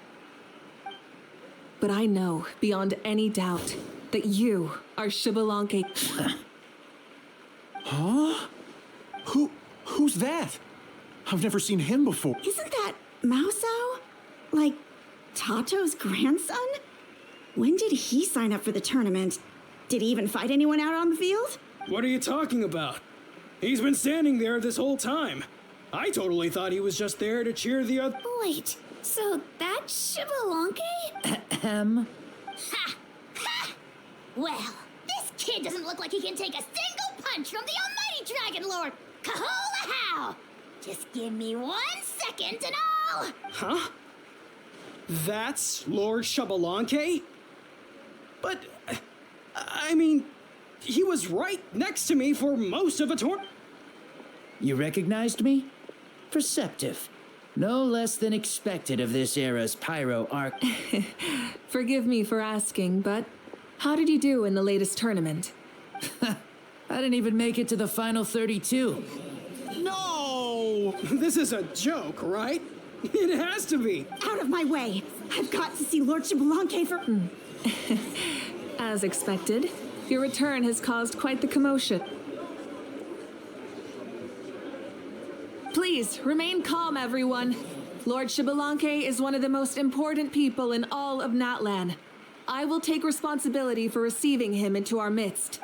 But I know, beyond any doubt, that you are Xbalanque. Huh? Who's that? I've never seen him before. Isn't that Mauso? Like, Tato's grandson? When did he sign up for the tournament? Did he even fight anyone out on the field? What are you talking about? He's been standing there this whole time. I totally thought he was just there to cheer the other. Wait, so that's Xbalanque? Ha! Ha! Well, this kid doesn't look like he can take a single punch from the almighty Dragon Lord! Kahola how! Just give me 1 second and I'll... Huh? That's Lord Xbalanque? But, I mean, he was right next to me for most of a tour. You recognized me? Perceptive. No less than expected of this era's Pyro Archon. Forgive me for asking, but how did you do in the latest tournament? I didn't even make it to the final 32. No! This is a joke, right? It has to be. Out of my way! I've got to see Lord Xbalanque for... As expected, your return has caused quite the commotion. Please, remain calm, everyone. Lord Xbalanque is one of the most important people in all of Natlan. I will take responsibility for receiving him into our midst.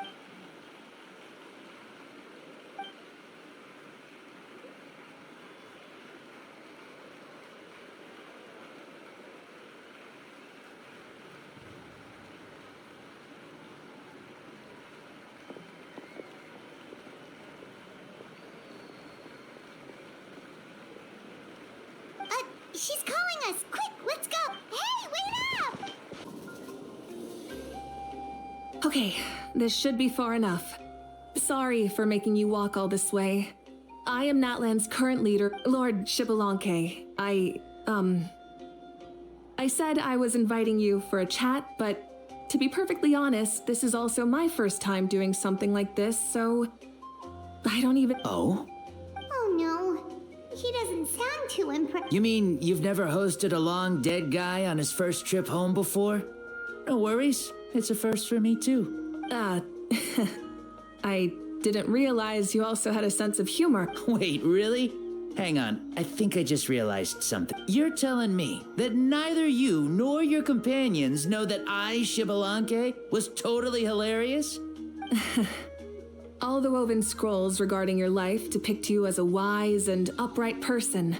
She's calling us! Quick, let's go! Hey, wait up! Okay, this should be far enough. Sorry for making you walk all this way. I am Natlan's current leader, Lord Xbalanque. I said I was inviting you for a chat, but to be perfectly honest, this is also my first time doing something like this, so I don't even... Oh? Oh no, he doesn't sound too impressed. You mean you've never hosted a long dead guy on his first trip home before? No worries. It's a first for me, too. I didn't realize you also had a sense of humor. Wait, really? Hang on. I think I just realized something. You're telling me that neither you nor your companions know that I, Xbalanque, was totally hilarious? All the woven scrolls regarding your life depict you as a wise and upright person.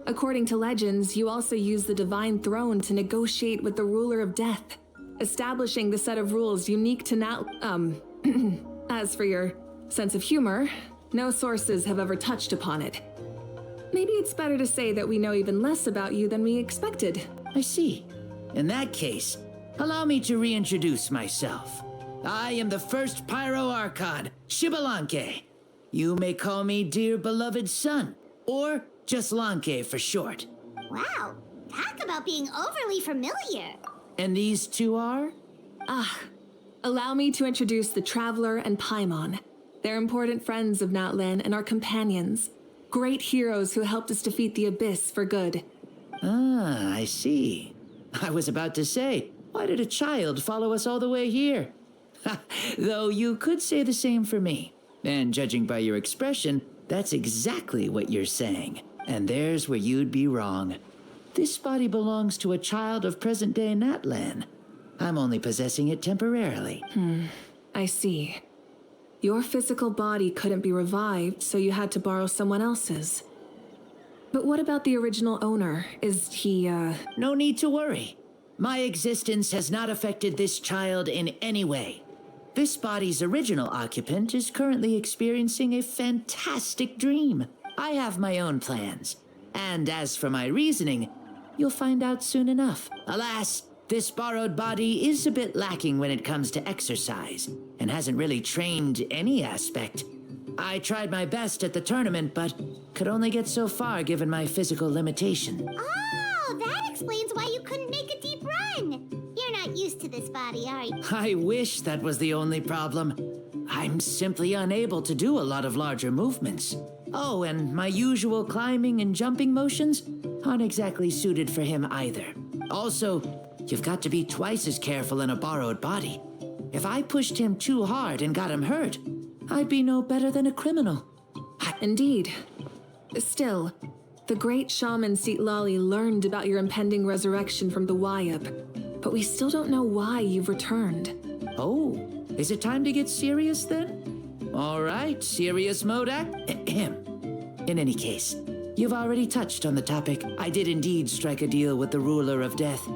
According to legends, you also use the divine throne to negotiate with the ruler of death, establishing the set of rules unique to As for your sense of humor, no sources have ever touched upon it. Maybe it's better to say that we know even less about you than we expected. I see. In that case, allow me to reintroduce myself. I am the first Pyro Archon, Xbalanque. You may call me dear beloved son, or just Lanque for short. Wow, talk about being overly familiar. And these two are? Allow me to introduce the Traveler and Paimon. They're important friends of Natlan and our companions. Great heroes who helped us defeat the Abyss for good. Ah, I see. I was about to say, why did a child follow us all the way here? Though you could say the same for me. And judging by your expression, that's exactly what you're saying. And there's where you'd be wrong. This body belongs to a child of present-day Natlan. I'm only possessing it temporarily. I see. Your physical body couldn't be revived, so you had to borrow someone else's. But what about the original owner? Is he, No need to worry. My existence has not affected this child in any way. This body's original occupant is currently experiencing a fantastic dream. I have my own plans. And as for my reasoning, you'll find out soon enough. Alas, this borrowed body is a bit lacking when it comes to exercise, and hasn't really trained any aspect. I tried my best at the tournament, but could only get so far given my physical limitation. Oh, that explains why you couldn't make a deep run. You're not used to this body, are you? I wish that was the only problem. I'm simply unable to do a lot of larger movements. Oh, and my usual climbing and jumping motions aren't exactly suited for him either. Also, you've got to be twice as careful in a borrowed body. If I pushed him too hard and got him hurt, I'd be no better than a criminal. Indeed. Still, the great shaman Lali learned about your impending resurrection from the Wayab, but we still don't know why you've returned. Oh, is it time to get serious then? All right, serious mode act. In any case, you've already touched on the topic. I did indeed strike a deal with the ruler of death.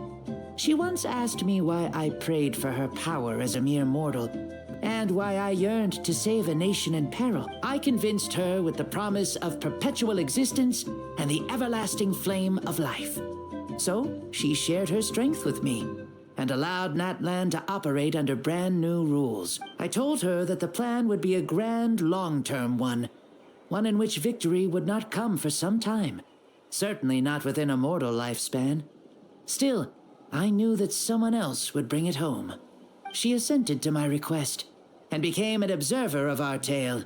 She once asked me why I prayed for her power as a mere mortal, and why I yearned to save a nation in peril. I convinced her with the promise of perpetual existence and the everlasting flame of life. So she shared her strength with me, and allowed Natlan to operate under brand new rules. I told her that the plan would be a grand, long-term one in which victory would not come for some time, certainly not within a mortal lifespan. Still, I knew that someone else would bring it home. She assented to my request, and became an observer of our tale.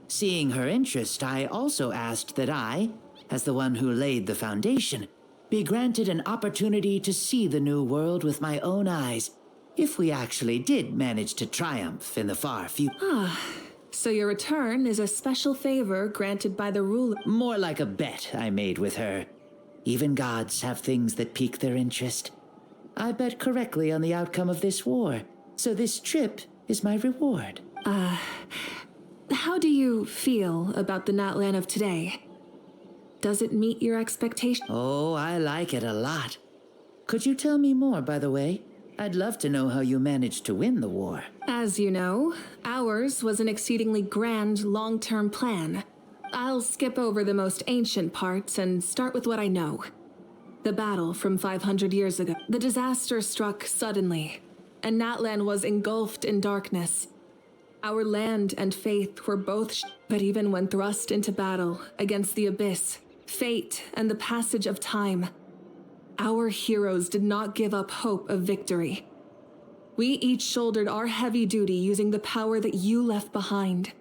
Seeing her interest, I also asked that I, as the one who laid the foundation, be granted an opportunity to see the new world with my own eyes, if we actually did manage to triumph in the far future. So your return is a special favor granted by the ruler. More like a bet I made with her. Even gods have things that pique their interest. I bet correctly on the outcome of this war, so this trip is my reward. How do you feel about the Natlan of today? Does it meet your expectations? Oh, I like it a lot. Could you tell me more, by the way? I'd love to know how you managed to win the war. As you know, ours was an exceedingly grand, long-term plan. I'll skip over the most ancient parts and start with what I know. The battle from 500 years ago. The disaster struck suddenly, and Natlan was engulfed in darkness. Our land and faith were both but even when thrust into battle against the abyss, fate, and the passage of time, our heroes did not give up hope of victory. We each shouldered our heavy duty using the power that you left behind.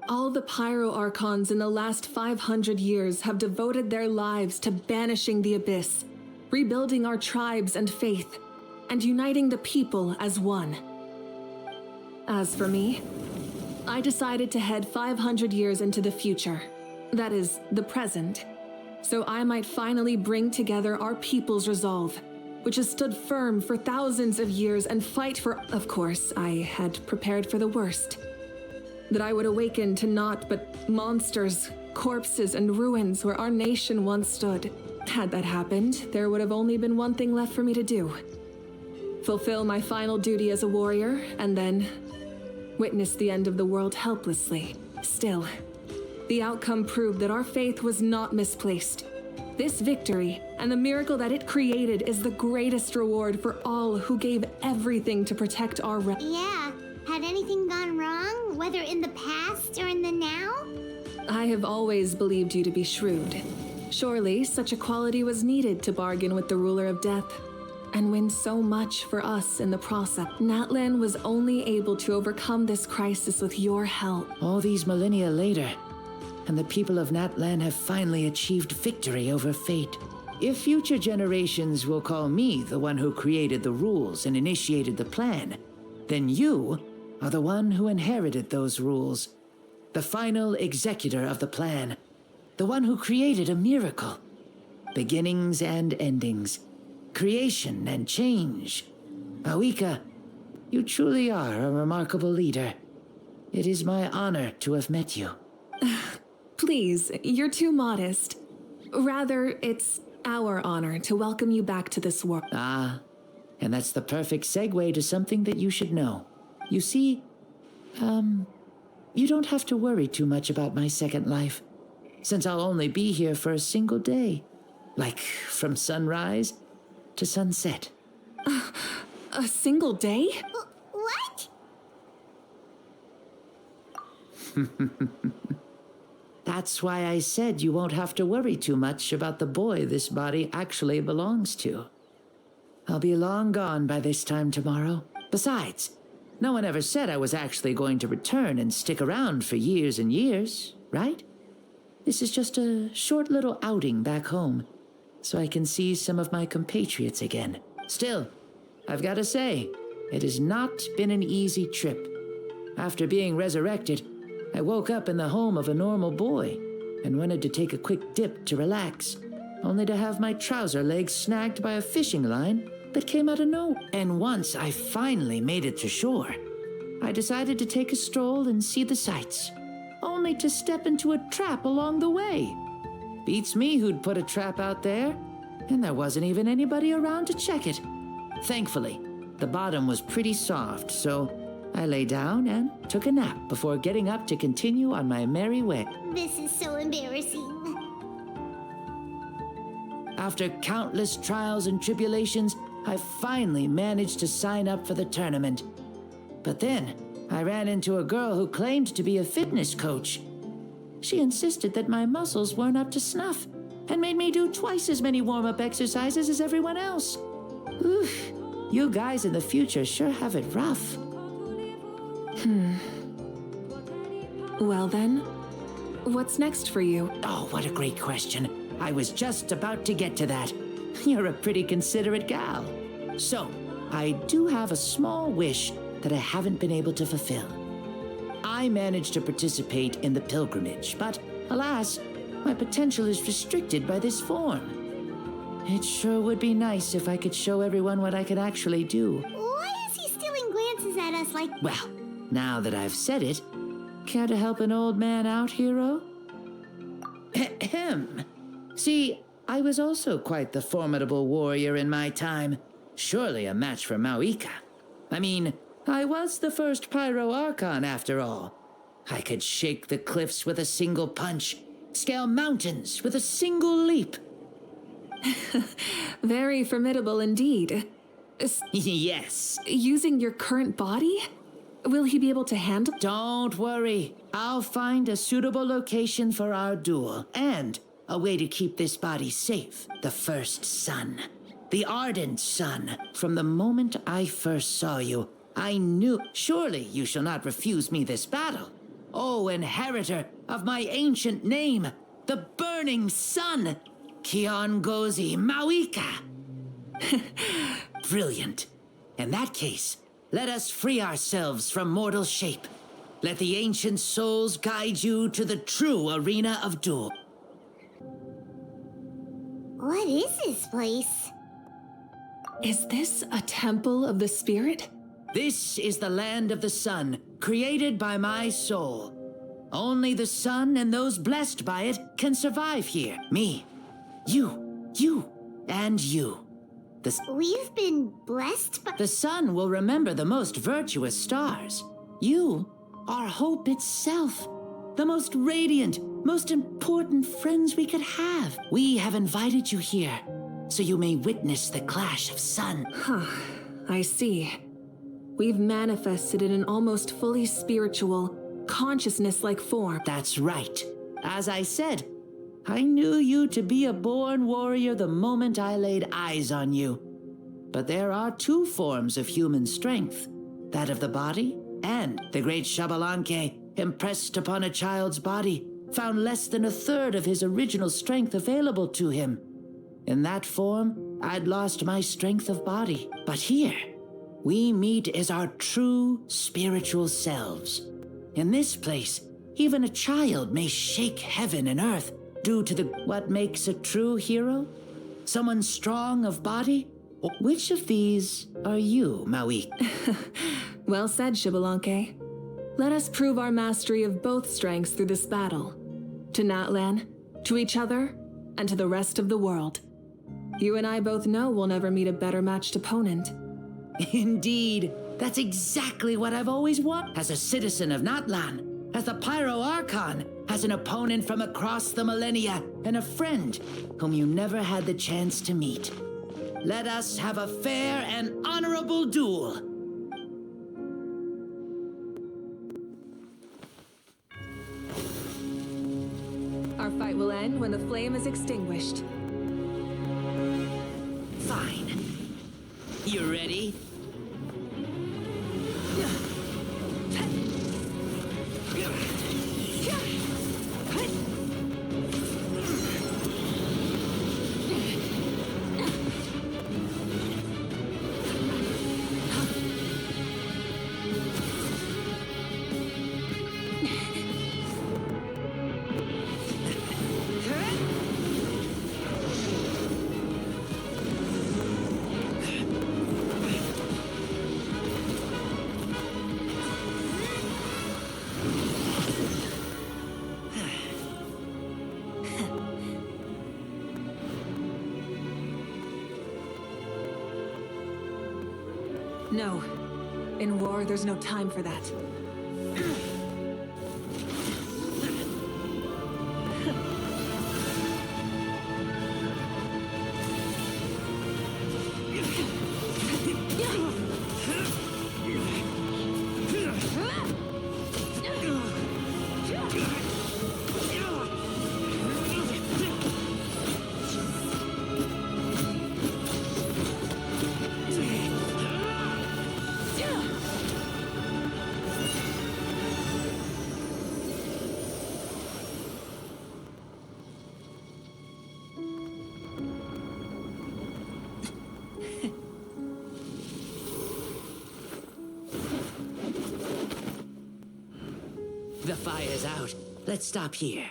All the Pyro Archons in the last 500 years have devoted their lives to banishing the abyss, rebuilding our tribes and faith, and uniting the people as one. As for me, I decided to head 500 years into the future, that is, the present, so I might finally bring together our people's resolve, which has stood firm for thousands of years, and fight for— Of course, I had prepared for the worst. That I would awaken to naught but monsters, corpses, and ruins where our nation once stood. Had that happened, there would have only been one thing left for me to do. Fulfill my final duty as a warrior, and then witness the end of the world helplessly. Still, the outcome proved that our faith was not misplaced. This victory, and the miracle that it created, is the greatest reward for all who gave everything to protect our Yeah. Had anything gone wrong, whether in the past or in the now? I have always believed you to be shrewd. Surely, such a quality was needed to bargain with the ruler of death, and win so much for us in the process. Natlan was only able to overcome this crisis with your help. All these millennia later, and the people of Natlan have finally achieved victory over fate. If future generations will call me the one who created the rules and initiated the plan, then you are the one who inherited those rules. The final executor of the plan. The one who created a miracle. Beginnings and endings. Creation and change. Mavuika, you truly are a remarkable leader. It is my honor to have met you. Please, you're too modest. Rather, it's our honor to welcome you back to this world. Ah, and that's the perfect segue to something that you should know. You see, you don't have to worry too much about my second life, since I'll only be here for a single day. Like, from sunrise to sunset. A single day? What? That's why I said you won't have to worry too much about the boy this body actually belongs to. I'll be long gone by this time tomorrow. Besides, no one ever said I was actually going to return and stick around for years and years, right? This is just a short little outing back home, so I can see some of my compatriots again. Still, I've got to say, it has not been an easy trip. After being resurrected, I woke up in the home of a normal boy and wanted to take a quick dip to relax, only to have my trouser legs snagged by a fishing line that came out of nowhere. And once I finally made it to shore, I decided to take a stroll and see the sights, only to step into a trap along the way. Beats me who'd put a trap out there, and there wasn't even anybody around to check it. Thankfully, the bottom was pretty soft, so I lay down and took a nap before getting up to continue on my merry way. This is so embarrassing. After countless trials and tribulations, I finally managed to sign up for the tournament. But then, I ran into a girl who claimed to be a fitness coach. She insisted that my muscles weren't up to snuff and made me do twice as many warm-up exercises as everyone else. Oof, you guys in the future sure have it rough. Well then, what's next for you? Oh, what a great question. I was just about to get to that. You're a pretty considerate gal. So, I do have a small wish that I haven't been able to fulfill. I managed to participate in the pilgrimage, but alas, my potential is restricted by this form. It sure would be nice if I could show everyone what I could actually do. Why is he stealing glances at us like... Well, now that I've said it, care to help an old man out, hero? Ahem. See, I was also quite the formidable warrior in my time. Surely a match for Mavuika. I mean, I was the first Pyro Archon after all. I could shake the cliffs with a single punch, scale mountains with a single leap. Very formidable indeed. Yes. Using your current body? Will he be able to handle? Don't worry. I'll find a suitable location for our duel and a way to keep this body safe. The first sun. The ardent sun. From the moment I first saw you, I knew. Surely you shall not refuse me this battle. O inheritor of my ancient name, the burning sun, Kiongozi Mavuika. Brilliant. In that case, let us free ourselves from mortal shape. Let the ancient souls guide you to the true arena of duel. What is this place? Is this a temple of the spirit? This is the land of the sun, created by my soul. Only the sun and those blessed by it can survive here. Me, you, and you. We've been blessed by... The sun will remember the most virtuous stars. You are hope itself. The most radiant, most important friends we could have. We have invited you here, so you may witness the clash of sun. Huh, I see. We've manifested in an almost fully spiritual, consciousness-like form. That's right. As I said, I knew you to be a born warrior the moment I laid eyes on you. But there are two forms of human strength, that of the body and the great Xbalanque, impressed upon a child's body, found less than a third of his original strength available to him. In that form, I'd lost my strength of body. But here, we meet as our true spiritual selves. In this place, even a child may shake heaven and earth due to what makes a true hero? Someone strong of body? Which of these are you, Mavuika? Well said, Xbalanque. Let us prove our mastery of both strengths through this battle. To Natlan, to each other, and to the rest of the world. You and I both know we'll never meet a better matched opponent. Indeed. That's exactly what I've always wanted. As a citizen of Natlan, as the Pyro Archon, as an opponent from across the millennia, and a friend whom you never had the chance to meet. Let us have a fair and honorable duel. again when the flame is extinguished. Fine. You ready? No. In war, there's no time for that. The fire's out. Let's stop here.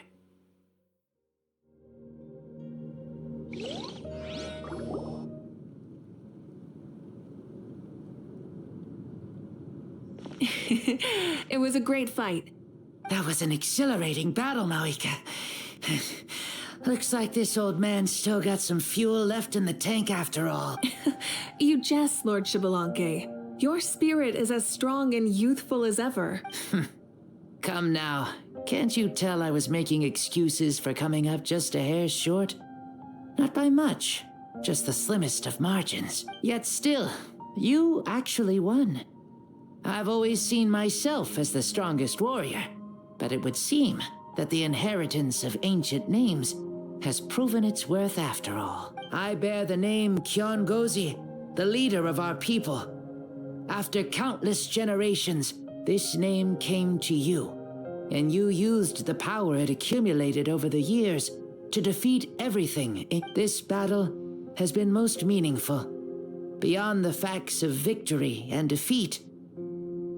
It was a great fight. That was an exhilarating battle, Mavuika. Looks like this old man's still got some fuel left in the tank after all. You jest, Lord Xbalanque. Your spirit is as strong and youthful as ever. Come now. Can't you tell I was making excuses for coming up just a hair short? Not by much. Just the slimmest of margins. Yet still, you actually won. I've always seen myself as the strongest warrior, but it would seem that the inheritance of ancient names has proven its worth after all. I bear the name Kiongozi, the leader of our people. After countless generations, this name came to you, and you used the power it accumulated over the years to defeat everything. This battle has been most meaningful. Beyond the facts of victory and defeat,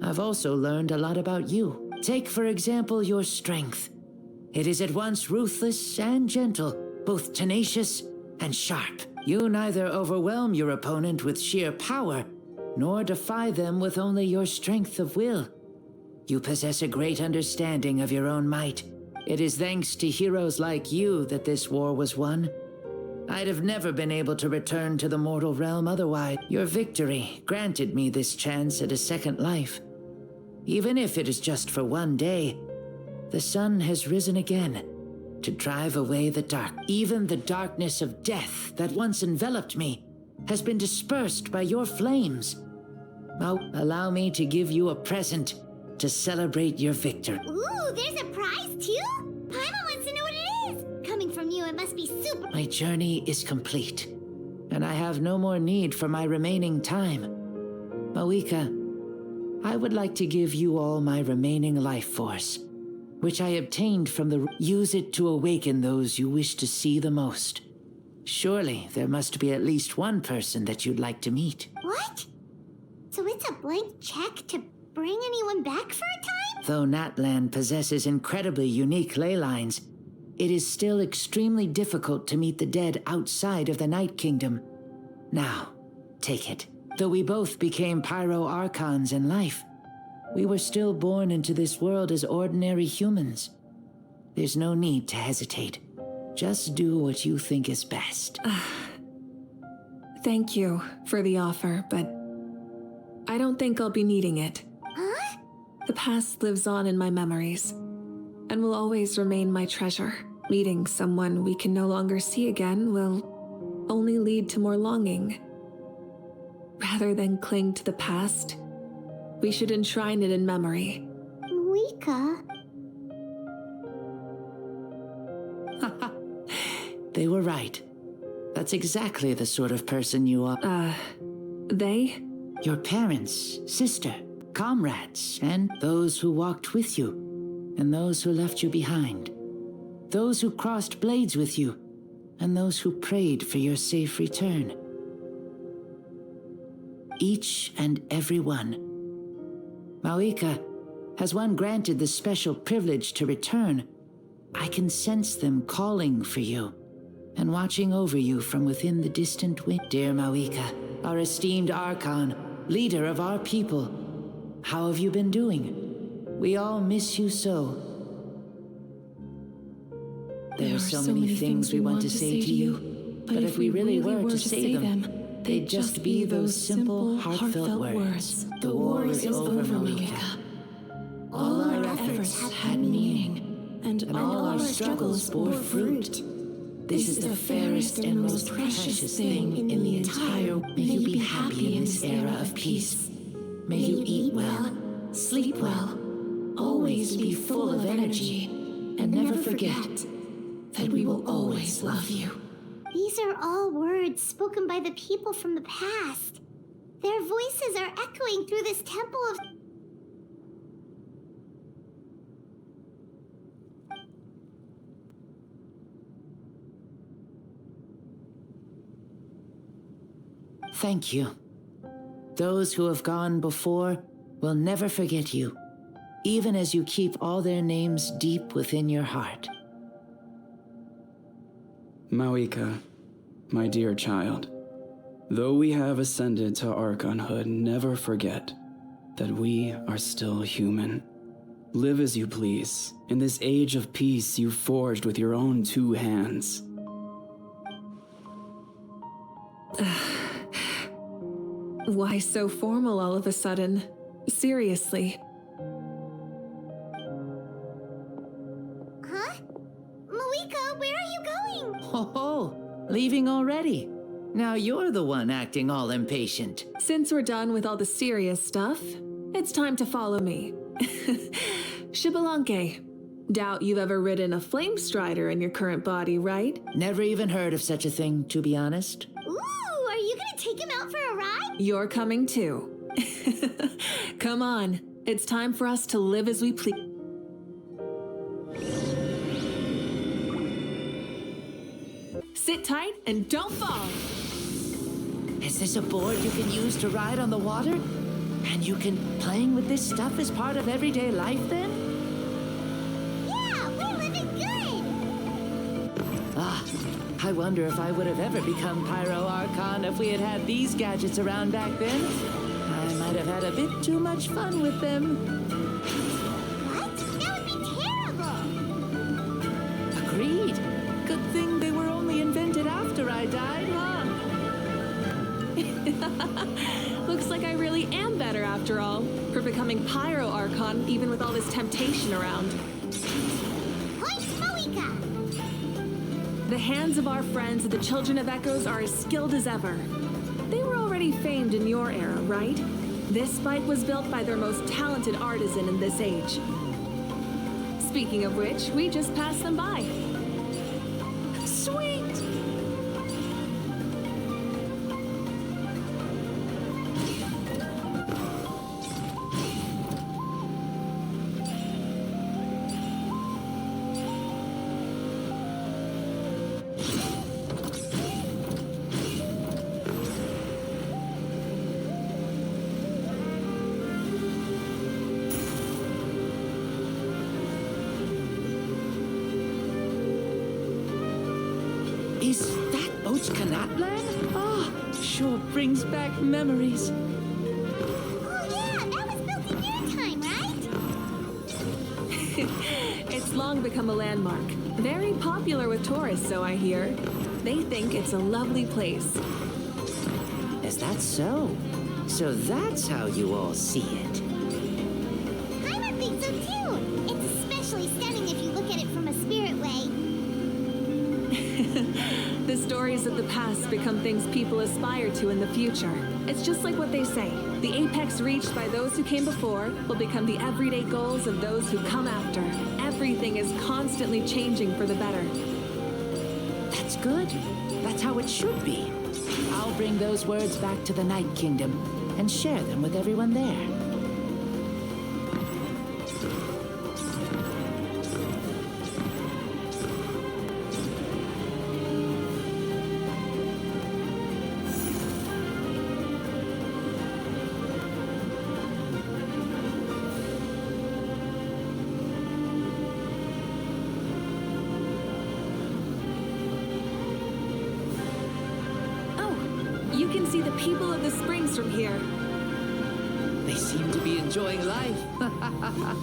I've also learned a lot about you. Take, for example, your strength. It is at once ruthless and gentle, both tenacious and sharp. You neither overwhelm your opponent with sheer power, nor defy them with only your strength of will. You possess a great understanding of your own might. It is thanks to heroes like you that this war was won. I'd have never been able to return to the mortal realm otherwise. Your victory granted me this chance at a second life. Even if it is just for one day, the sun has risen again to drive away the dark. Even the darkness of death that once enveloped me has been dispersed by your flames. Now, allow me to give you a present to celebrate your victory. Ooh, there's a prize too? Paimon wants to know what it is. Coming from you, it must be super. My journey is complete, and I have no more need for my remaining time. Mavuika, I would like to give you all my remaining life force, which I obtained from the... Use it to awaken those you wish to see the most. Surely there must be at least one person that you'd like to meet. What? So it's a blank check to bring anyone back for a time? Though Natlan possesses incredibly unique ley lines, it is still extremely difficult to meet the dead outside of the Night Kingdom. Now, take it. Though we both became Pyro Archons in life, we were still born into this world as ordinary humans. There's no need to hesitate. Just do what you think is best. Thank you for the offer, but I don't think I'll be needing it. Huh? The past lives on in my memories, and will always remain my treasure. Meeting someone we can no longer see again will only lead to more longing. Rather than cling to the past, we should enshrine it in memory. Mavuika? They were right. That's exactly the sort of person you are. They? Your parents, sister, comrades, and those who walked with you, and those who left you behind. Those who crossed blades with you, and those who prayed for your safe return. Each and every one. Mavuika, has one granted the special privilege to return, I can sense them calling for you and watching over you from within the distant wind. Dear Mavuika, our esteemed Archon, leader of our people, how have you been doing? We all miss you so. There are so many things we want to say to you, but if we really were to say them, they'd just be those simple, heartfelt words. The war is over, Mavuika. All our efforts had meaning, and all our struggles bore fruit. This is the fairest and most precious thing in the entire world. May you be happy in this era of peace. May you eat well, sleep well, always be full of energy, and never forget that we will always love you. These are all words spoken by the people from the past. Their voices are echoing through this temple of... Thank you. Those who have gone before will never forget you, even as you keep all their names deep within your heart. Mavuika, my dear child, though we have ascended to Archonhood, never forget that we are still human. Live as you please, in this age of peace you forged with your own 2 hands. Why so formal all of a sudden? Seriously. Huh? Mavuika, where are you going? Oh, leaving already? Now you're the one acting all impatient. Since we're done with all the serious stuff, it's time to follow me. Xbalanque. Doubt you've ever ridden a flame strider in your current body, right? Never even heard of such a thing, to be honest. Ooh, are you gonna take him out for a ride? You're coming too. Come on, it's time for us to live as we please. Sit tight and don't fall. Is this a board you can use to ride on the water? And you can playing with this stuff as part of everyday life then? Yeah, we're living good! Ah, I wonder if I would have ever become Pyro Archon if we had had these gadgets around back then. I might have had a bit too much fun with them. What? That would be terrible! Agreed. Good thing they were only invented after I died, huh? Looks like I really am better after all, for becoming Pyro Archon even with all this temptation around. Point Mavuika! The hands of our friends the Children of Echoes are as skilled as ever. They were already famed in your era, right? This spike was built by their most talented artisan in this age. Speaking of which, we just passed them by. Sweet! Is that Oach Kanatlan? Oh, sure brings back memories. Oh yeah, that was built in your time, right? It's long become a landmark. Very popular with tourists, so I hear. They think it's a lovely place. Is that so? So that's how you all see it. Paimon thinks so too. It's especially stunning if you look at it from a spirit way. The stories of the past become things people aspire to in the future. It's just like what they say. The apex reached by those who came before will become the everyday goals of those who come after. Everything is constantly changing for the better. That's good. That's how it should be. I'll bring those words back to the Night Kingdom and share them with everyone there. You can see the people of the springs from here. They seem to be enjoying life.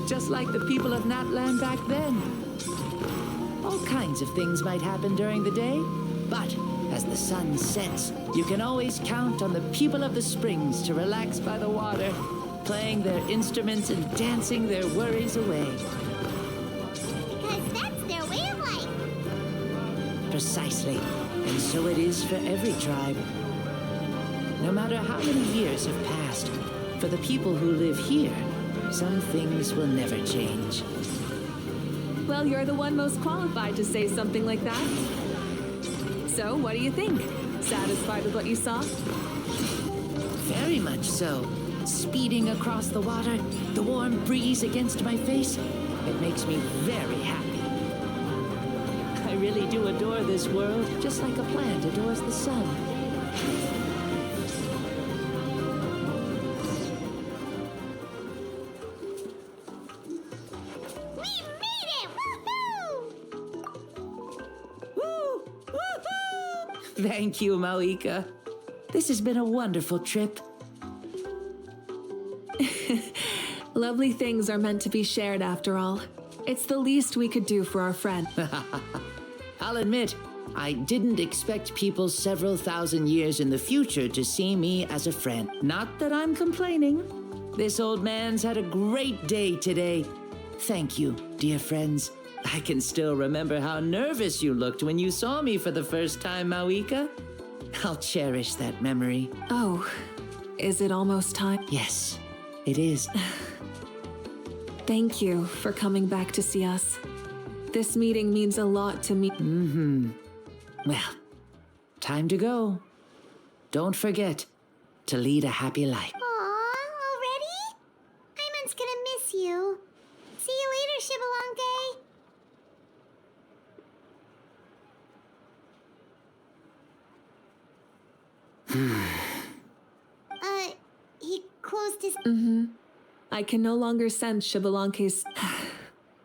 Just like the people of Natland back then. All kinds of things might happen during the day, but as the sun sets, you can always count on the people of the springs to relax by the water, playing their instruments and dancing their worries away. Because that's their way of life. Precisely. And so it is for every tribe. No matter how many years have passed, for the people who live here, some things will never change. Well, you're the one most qualified to say something like that. So, what do you think? Satisfied with what you saw? Very much so. Speeding across the water, the warm breeze against my face, it makes me very happy. I really do adore this world, just like a plant adores the sun. Thank you, Mavuika. This has been a wonderful trip. Lovely things are meant to be shared after all. It's the least we could do for our friend. I'll admit, I didn't expect people several thousand years in the future to see me as a friend. Not that I'm complaining. This old man's had a great day today. Thank you, dear friends. I can still remember how nervous you looked when you saw me for the first time, Mavuika. I'll cherish that memory. Oh, is it almost time? Yes, it is. Thank you for coming back to see us. This meeting means a lot to me. Well, time to go. Don't forget to lead a happy life. Aw, already? Paimon's gonna miss you. See you later, Shibalonke. He closed his... I can no longer sense Shibalonke's...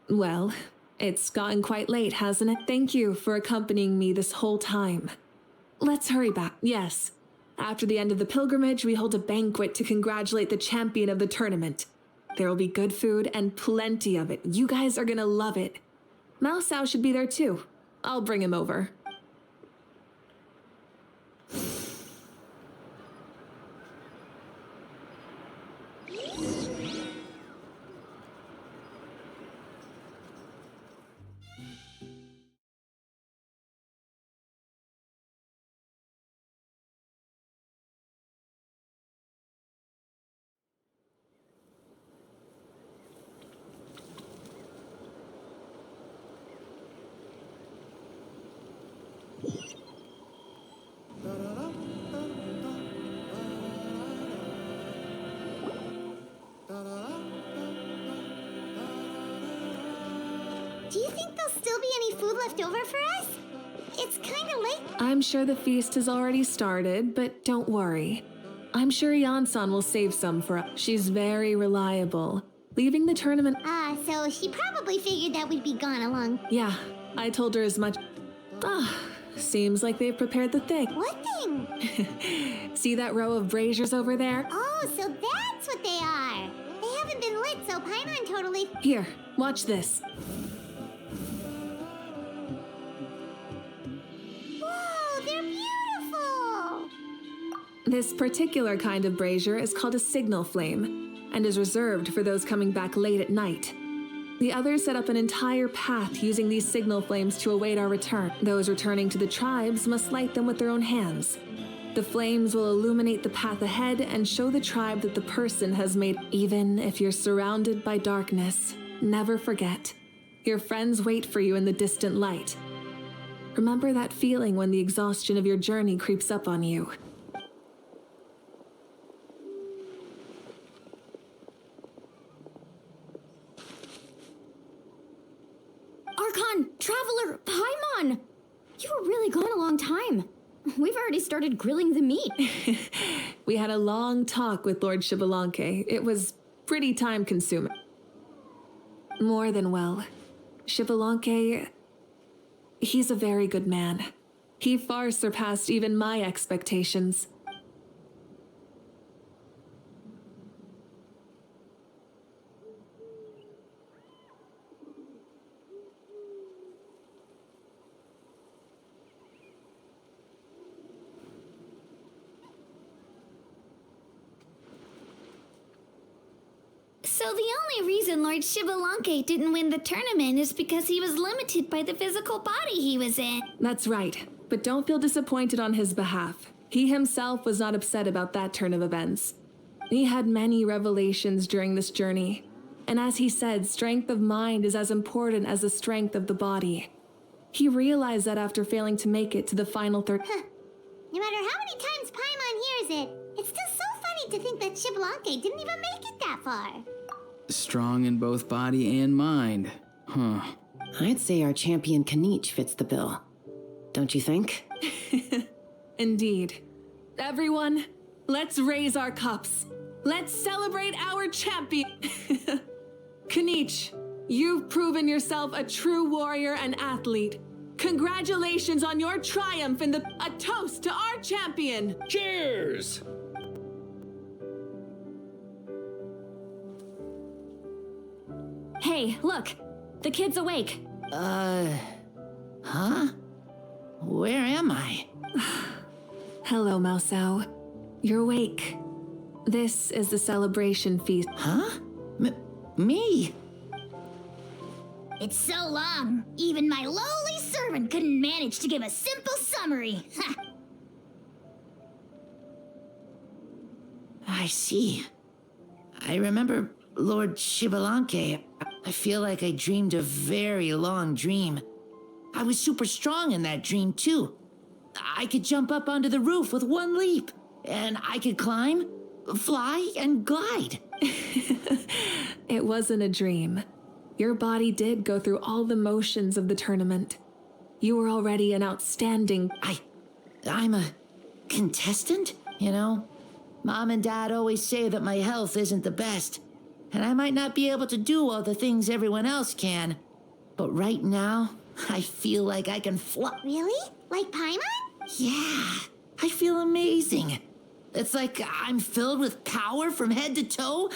Well, it's gotten quite late, hasn't it? Thank you for accompanying me this whole time. Let's hurry back. Yes. After the end of the pilgrimage, we hold a banquet to congratulate the champion of the tournament. There will be good food and plenty of it. You guys are gonna love it. Mao Sao should be there too. I'll bring him over. Do you think there'll still be any food left over for us? It's kinda late. I'm sure the feast has already started, but don't worry. I'm sure Yansan will save some for us. She's very reliable. Leaving the tournament... So she probably figured that we'd be gone along. Yeah, I told her as much. Seems like they've prepared the thing. What thing? See that row of braziers over there? Oh, so that's what they are. They haven't been lit, so Paimon totally... Here, watch this. Whoa, they're beautiful! This particular kind of brazier is called a signal flame, and is reserved for those coming back late at night. The others set up an entire path using these signal flames to await our return. Those returning to the tribes must light them with their own hands. The flames will illuminate the path ahead and show the tribe that the person has made. Even if you're surrounded by darkness, never forget. Your friends wait for you in the distant light. Remember that feeling when the exhaustion of your journey creeps up on you. Archon, Traveler, Paimon! You were really gone a long time. We've already started grilling the meat. We had a long talk with Lord Xbalanque. It was pretty time-consuming. More than well. Xbalanque, he's a very good man. He far surpassed even my expectations. So the only reason Lord Xbalanque didn't win the tournament is because he was limited by the physical body he was in. That's right, but don't feel disappointed on his behalf. He himself was not upset about that turn of events. He had many revelations during this journey, and as he said, strength of mind is as important as the strength of the body. He realized that after failing to make it to the final third. No matter how many times Paimon hears it, it's still so funny to think that Xbalanque didn't even make it that far. Strong in both body and mind. Huh. I'd say our champion Kanich fits the bill. Don't you think? Indeed. Everyone, let's raise our cups. Let's celebrate our champion. Kanich, you've proven yourself a true warrior and athlete. Congratulations on your triumph in a toast to our champion. Cheers! Hey, look! The kid's awake. Huh? Where am I? Hello, Mausau. You're awake. This is the celebration feast. Huh? Me? It's so long, even my lowly servant couldn't manage to give a simple summary. I see. I remember Lord Xbalanque. I feel like I dreamed a very long dream. I was super strong in that dream, too. I could jump up onto the roof with one leap, and I could climb, fly, and glide. It wasn't a dream. Your body did go through all the motions of the tournament. You were already an outstanding... I'm a contestant, you know? Mom and Dad always say that my health isn't the best, and I might not be able to do all the things everyone else can. But right now, I feel like I can fly. Really? Like Paimon? Yeah, I feel amazing. It's like I'm filled with power from head to toe.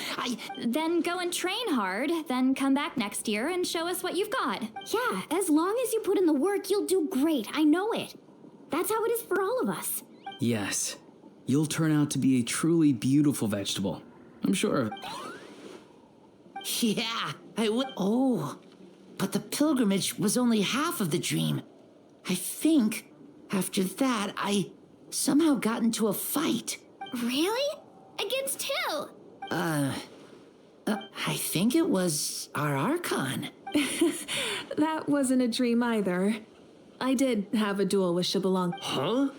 Then go and train hard, then come back next year and show us what you've got. Yeah, as long as you put in the work, you'll do great. I know it. That's how it is for all of us. Yes. You'll turn out to be a truly beautiful vegetable. I'm sure. Yeah, I would. Oh, but the pilgrimage was only half of the dream. I think after that, I somehow got into a fight. Really? Against who? I think it was our Archon. That wasn't a dream either. I did have a duel with Xbalanque. Huh?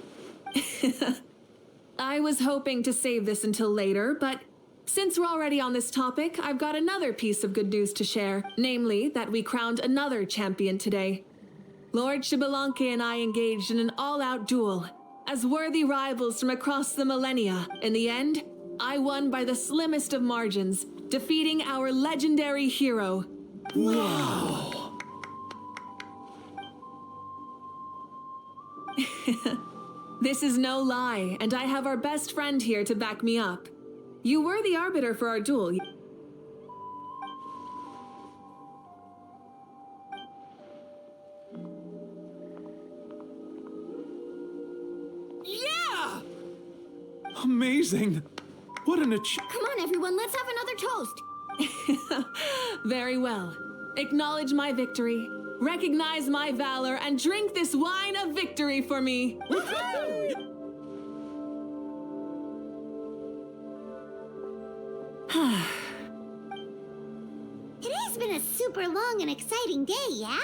I was hoping to save this until later, but since we're already on this topic, I've got another piece of good news to share. Namely, that we crowned another champion today. Lord Xbalanque and I engaged in an all-out duel. As worthy rivals from across the millennia, in the end, I won by the slimmest of margins, defeating our legendary hero. Wow! This is no lie, and I have our best friend here to back me up. You were the arbiter for our duel. Yeah! Amazing! What an Come on, everyone, let's have another toast. Very well. Acknowledge my victory, recognize my valor, and drink this wine of victory for me. Today's been a super long and exciting day, yeah?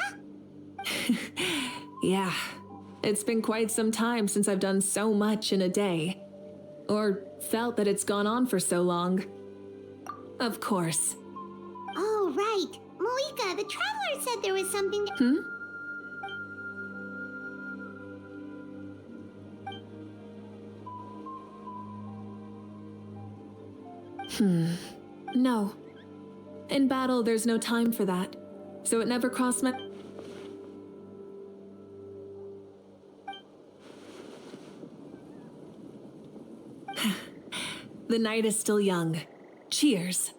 Yeah, It's been quite some time since I've done so much in a day. Or felt that it's gone on for so long. Of course. Oh, right. Mavuika, the traveler said there was something. No. In battle, there's no time for that. So it never crossed my... The night is still young. Cheers.